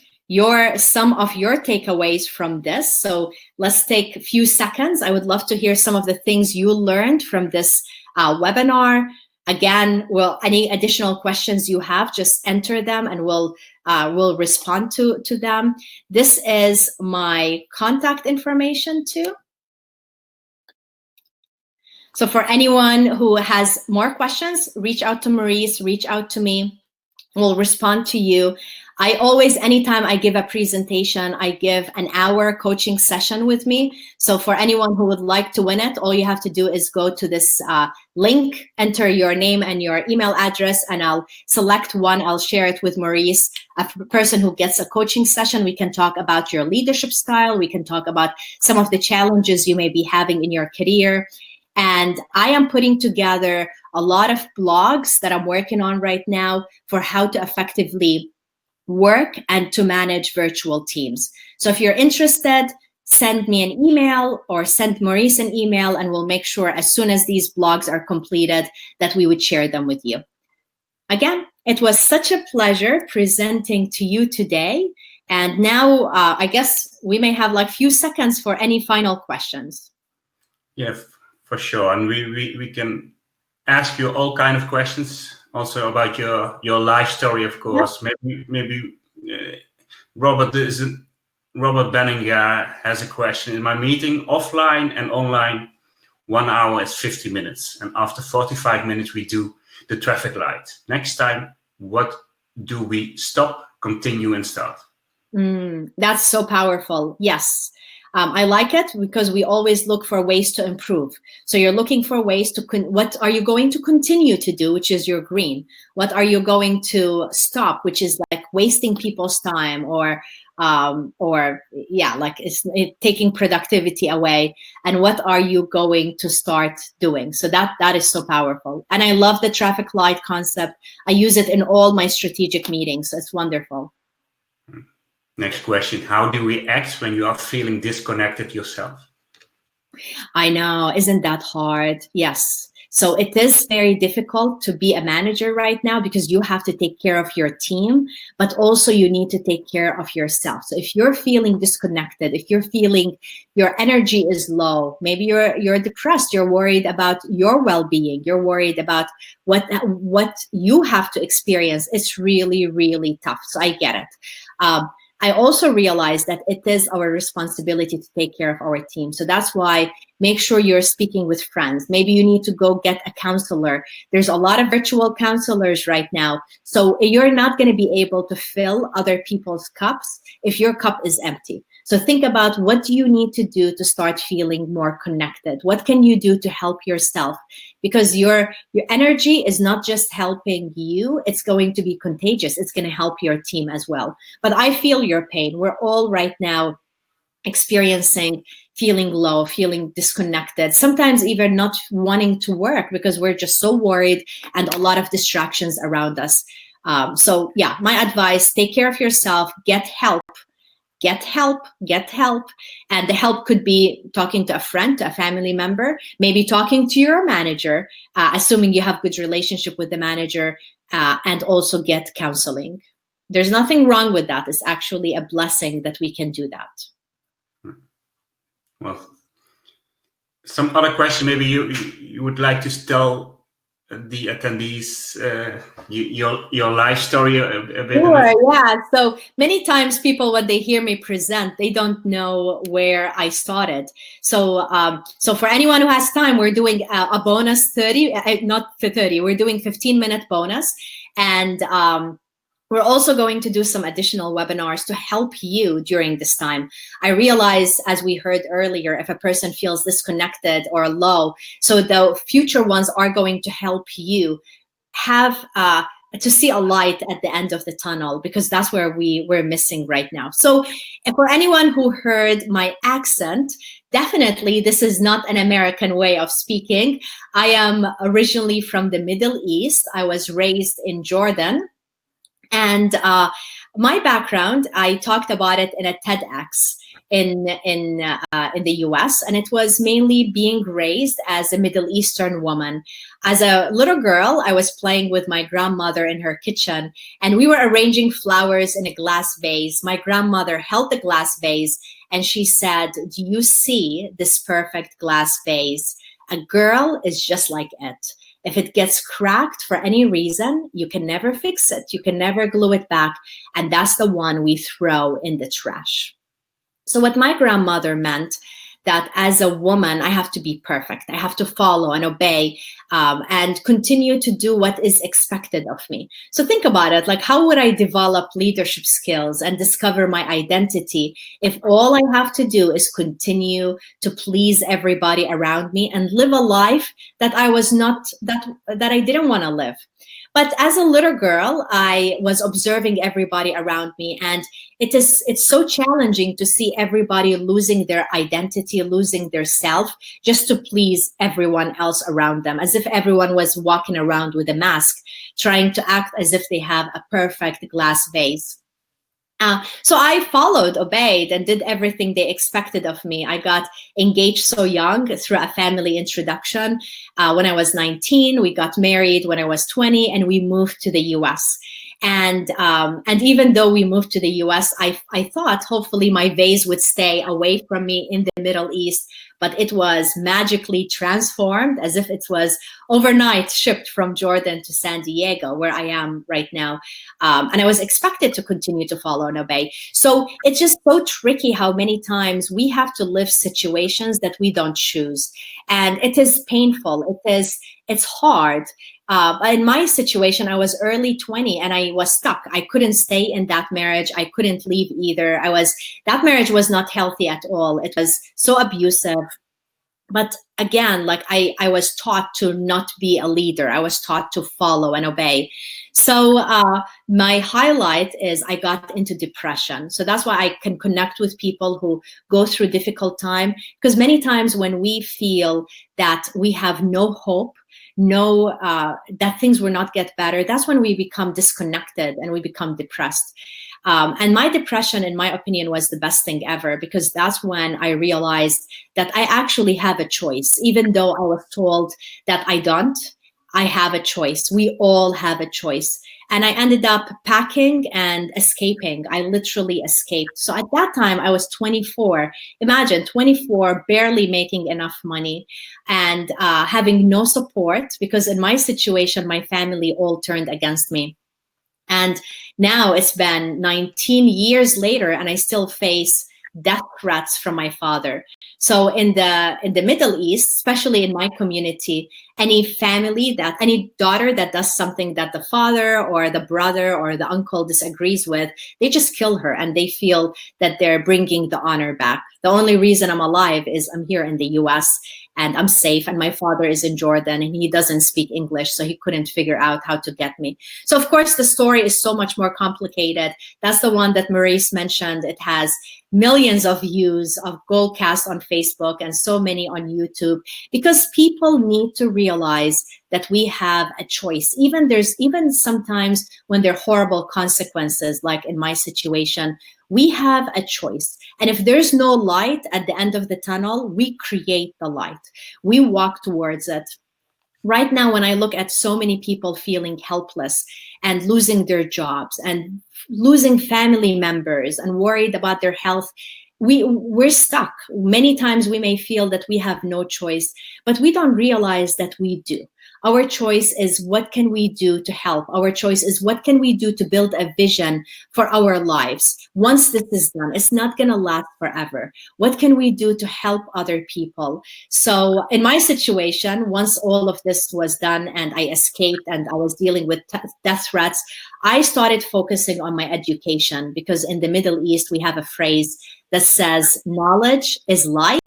S2: some of your takeaways from this. So let's take a few seconds. I would love to hear some of the things you learned from this webinar. Again, any additional questions you have, just enter them and we'll respond to them. This is my contact information too. So for anyone who has more questions, reach out to Maurice, reach out to me. We'll respond to you. I always, anytime I give a presentation, I give an hour coaching session with me. So for anyone who would like to win it, all you have to do is go to this link, enter your name and your email address, and I'll select one. I'll share it with Maurice, a person who gets a coaching session. We can talk about your leadership style. We can talk about some of the challenges you may be having in your career. And I am putting together a lot of blogs that I'm working on right now for how to effectively work and to manage virtual teams. So if you're interested, send me an email or send Maurice an email, and we'll make sure as soon as these blogs are completed that we would share them with you. Again, it was such a pleasure presenting to you today. And now I guess we may have like a few seconds for any final questions.
S1: Yeah, for sure. And we can ask you all kind of questions also about your life story, of course. Yeah. Maybe Robert Benninger has a question. In my meeting, offline and online, 1 hour is 50 minutes. And after 45 minutes, we do the traffic light. Next time, what do we stop, continue, and start?
S2: That's so powerful. Yes. I like it because we always look for ways to improve. So you're looking for ways to, what are you going to continue to do, which is your green? What are you going to stop, which is like wasting people's time or yeah, like it's taking productivity away. And what are you going to start doing? So that is so powerful. And I love the traffic light concept. I use it in all my strategic meetings. It's wonderful.
S1: Next question, how do we act when you are feeling disconnected yourself?
S2: I know, isn't that hard? Yes. So it is very difficult to be a manager right now because you have to take care of your team, but also you need to take care of yourself. So if you're feeling disconnected, if you're feeling your energy is low, maybe you're depressed, you're worried about your well-being, you're worried about what you have to experience, it's really, really tough. So I get it. I also realize that it is our responsibility to take care of our team. So that's why make sure you're speaking with friends. Maybe you need to go get a counselor. There's a lot of virtual counselors right now. So you're not going to be able to fill other people's cups if your cup is empty. So think about what do you need to do to start feeling more connected? What can you do to help yourself? Because your energy is not just helping you, it's going to be contagious. It's going to help your team as well. But I feel your pain. We're all right now experiencing feeling low, feeling disconnected, sometimes even not wanting to work because we're just so worried and a lot of distractions around us. So yeah, my advice, take care of yourself, get help. Get help, get help. And the help could be talking to a friend, to a family member, maybe talking to your manager, assuming you have good relationship with the manager, and also get counseling. There's nothing wrong with that. It's actually a blessing that we can do that.
S1: Well, some other question, maybe you would like to tell the attendees your life story a bit?
S2: Sure, yeah. So many times people, when they hear me present, they don't know where I started. So so for anyone who has time, we're doing a bonus 30, not 30, we're doing 15-minute bonus. And we're also going to do some additional webinars to help you during this time. I realize, as we heard earlier, if a person feels disconnected or low, so the future ones are going to help you have to see a light at the end of the tunnel, because that's where we're missing right now. So for anyone who heard my accent, definitely this is not an American way of speaking. I am originally from the Middle East. I was raised in Jordan. And my background, I talked about it in a TEDx in the US, and it was mainly being raised as a Middle Eastern woman. As a little girl, I was playing with my grandmother in her kitchen, and we were arranging flowers in a glass vase. My grandmother held the glass vase, and she said, "Do you see this perfect glass vase?" A girl is just like it. If it gets cracked for any reason, you can never fix it. You can never glue it back. And that's the one we throw in the trash. So what my grandmother meant, that as a woman, I have to be perfect. I have to follow and obey and continue to do what is expected of me. So think about it, like, how would I develop leadership skills and discover my identity if all I have to do is continue to please everybody around me and live a life that I was not, that I didn't want to live? But as a little girl, I was observing everybody around me, and it's so challenging to see everybody losing their identity, losing their self, just to please everyone else around them, as if everyone was walking around with a mask, trying to act as if they have a perfect glass vase. So I followed, obeyed, and did everything they expected of me. I got engaged so young through a family introduction. When I was 19, we got married when I was 20, and we moved to the US. And even though we moved to the US, I thought hopefully my vase would stay away from me in the Middle East, but it was magically transformed, as if it was overnight shipped from Jordan to San Diego, where I am right now. And I was expected to continue to follow and obey. So it's just so tricky how many times we have to live situations that we don't choose. And it is painful. It's hard. In my situation, I was early 20 and I was stuck. I couldn't stay in that marriage. I couldn't leave either. That marriage was not healthy at all. It was so abusive. But again, like I was taught to not be a leader. I was taught to follow and obey. So my highlight is I got into depression. So that's why I can connect with people who go through difficult time, because many times when we feel that we have no hope, that things will not get better, that's when we become disconnected and we become depressed. And my depression, in my opinion, was the best thing ever, because that's when I realized that I actually have a choice. Even though I was told that I don't, I have a choice. We all have a choice. And I ended up packing and escaping. I literally escaped. So at that time, I was 24. Imagine 24, barely making enough money and having no support, because in my situation, my family all turned against me. And now it's been 19 years later, and I still face death threats from my father. So in the Middle East, especially in my community, any daughter that does something that the father or the brother or the uncle disagrees with, they just kill her, and they feel that they're bringing the honor back. The only reason I'm alive is I'm here in the US and I'm safe, and my father is in Jordan and he doesn't speak English, so he couldn't figure out how to get me. So of course the story is so much more complicated. That's the one that Maurice mentioned. It has millions of views of Goldcast on Facebook and so many on YouTube, because people need to realize that we have a choice. Even sometimes when there are horrible consequences, like in my situation, we have a choice. And if there's no light at the end of the tunnel, we create the light. We walk towards it. Right now, when I look at so many people feeling helpless and losing their jobs and losing family members and worried about their health, we're stuck. Many times we may feel that we have no choice, but we don't realize that we do. Our choice is, what can we do to help? Our choice is, what can we do to build a vision for our lives? Once this is done, it's not going to last forever. What can we do to help other people? So in my situation, once all of this was done and I escaped and I was dealing with death threats, I started focusing on my education, because in the Middle East, we have a phrase that says, knowledge is light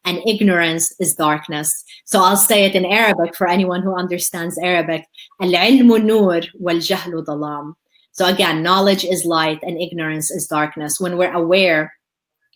S2: and ignorance is darkness. So I'll say it in Arabic for anyone who understands Arabic. Al-ilmu nur wal-jahlu dhalam. So again, knowledge is light and ignorance is darkness. When we're aware,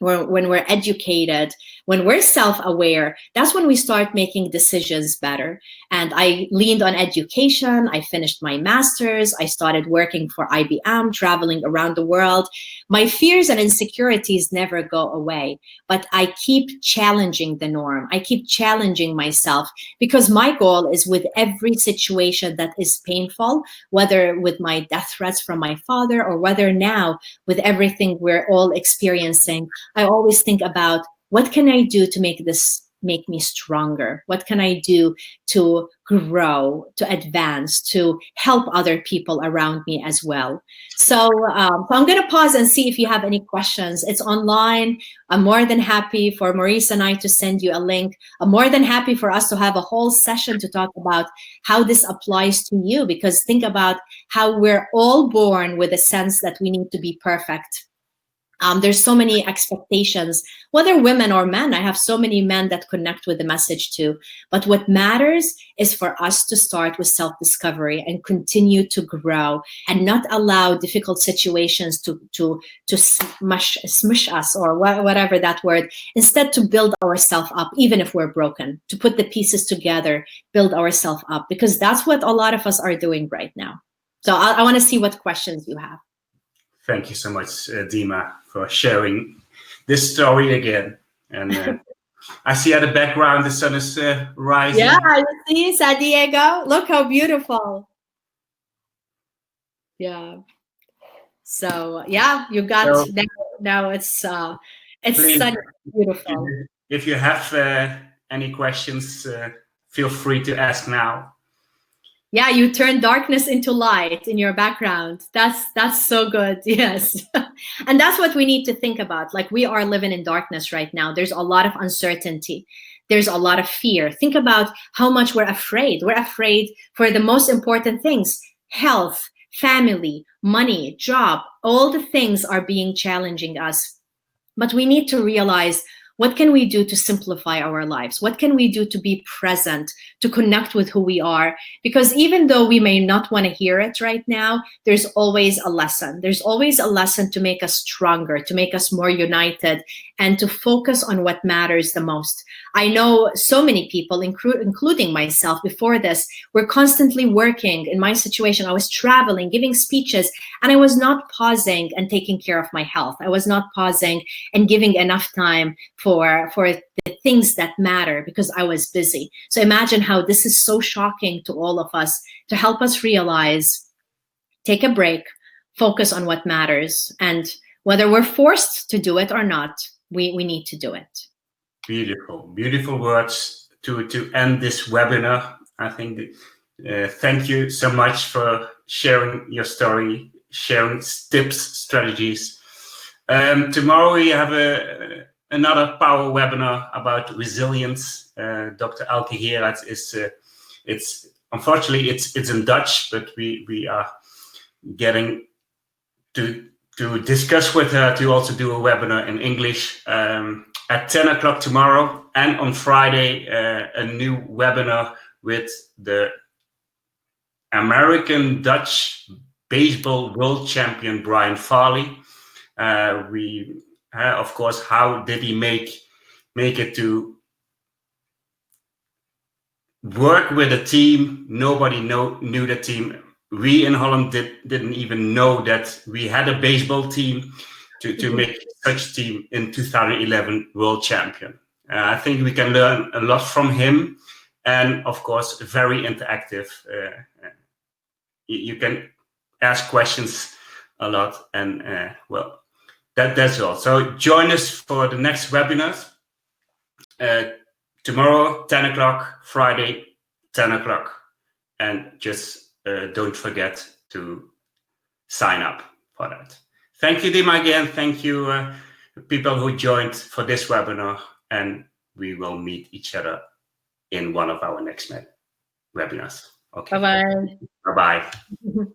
S2: when we're educated, when we're self-aware, that's when we start making decisions better. And I leaned on education. I finished my master's. I started working for IBM, traveling around the world. My fears and insecurities never go away, but I keep challenging the norm. I keep challenging myself, because my goal is, with every situation that is painful, whether with my death threats from my father or whether now with everything we're all experiencing, I always think about, what can I do to make this make me stronger? What can I do to grow, to advance, to help other people around me as well? So, so I'm going to pause and see if you have any questions. It's online. I'm more than happy for Maurice and I to send you a link. I'm more than happy for us to have a whole session to talk about how this applies to you, because think about how we're all born with a sense that we need to be perfect. There's so many expectations, whether women or men. I have so many men that connect with the message too. But what matters is for us to start with self-discovery and continue to grow and not allow difficult situations to smush us, or whatever that word. Instead, to build ourselves up, even if we're broken, to put the pieces together, build ourselves up, because that's what a lot of us are doing right now. So I want to see what questions you have.
S1: Thank you so much, Dima, for sharing this story again. And I see at the background the sun is rising.
S2: Yeah, you see, San Diego. Look how beautiful. Yeah. So yeah, you got, so, now it's sunny, beautiful.
S1: If you have any questions, feel free to ask now.
S2: Yeah, you turn darkness into light in your background. That's so good. Yes. And that's what we need to think about. Like, we are living in darkness right now. There's a lot of uncertainty. There's a lot of fear. Think about how much we're afraid. We're afraid for the most important things: health, family, money, job. All the things are being challenging us. But we need to realize, what can we do to simplify our lives? What can we do to be present, to connect with who we are? Because even though we may not want to hear it right now, there's always a lesson. There's always a lesson to make us stronger, to make us more united, and to focus on what matters the most. I know so many people, including myself before this, were constantly working. In my situation, I was traveling, giving speeches, and I was not pausing and taking care of my health. I was not pausing and giving enough time for the things that matter, because I was busy. So imagine how this is so shocking to all of us, to help us realize, take a break, focus on what matters, and whether we're forced to do it or not, we need to do it.
S1: Beautiful, beautiful words to end this webinar. I think thank you so much for sharing your story, sharing tips, strategies. Tomorrow we have another power webinar about resilience. Dr. Elke Gerards is unfortunately it's in Dutch, but we are getting to discuss with her to also do a webinar in English at 10 o'clock tomorrow, and on Friday a new webinar with the American Dutch baseball world champion Brian Farley. Of course, how did he make it to work with a team? Nobody knew the team. We in Holland didn't even know that we had a baseball team to make such team in 2011 world champion. I think we can learn a lot from him, and of course, very interactive. You can ask questions a lot, and well, that's all. So join us for the next webinars. Tomorrow, 10 o'clock, Friday, 10 o'clock. And just don't forget to sign up for that. Thank you, Dima, again. Thank you, people who joined for this webinar. And we will meet each other in one of our next webinars. Okay.
S2: Bye-bye.
S1: Bye-bye.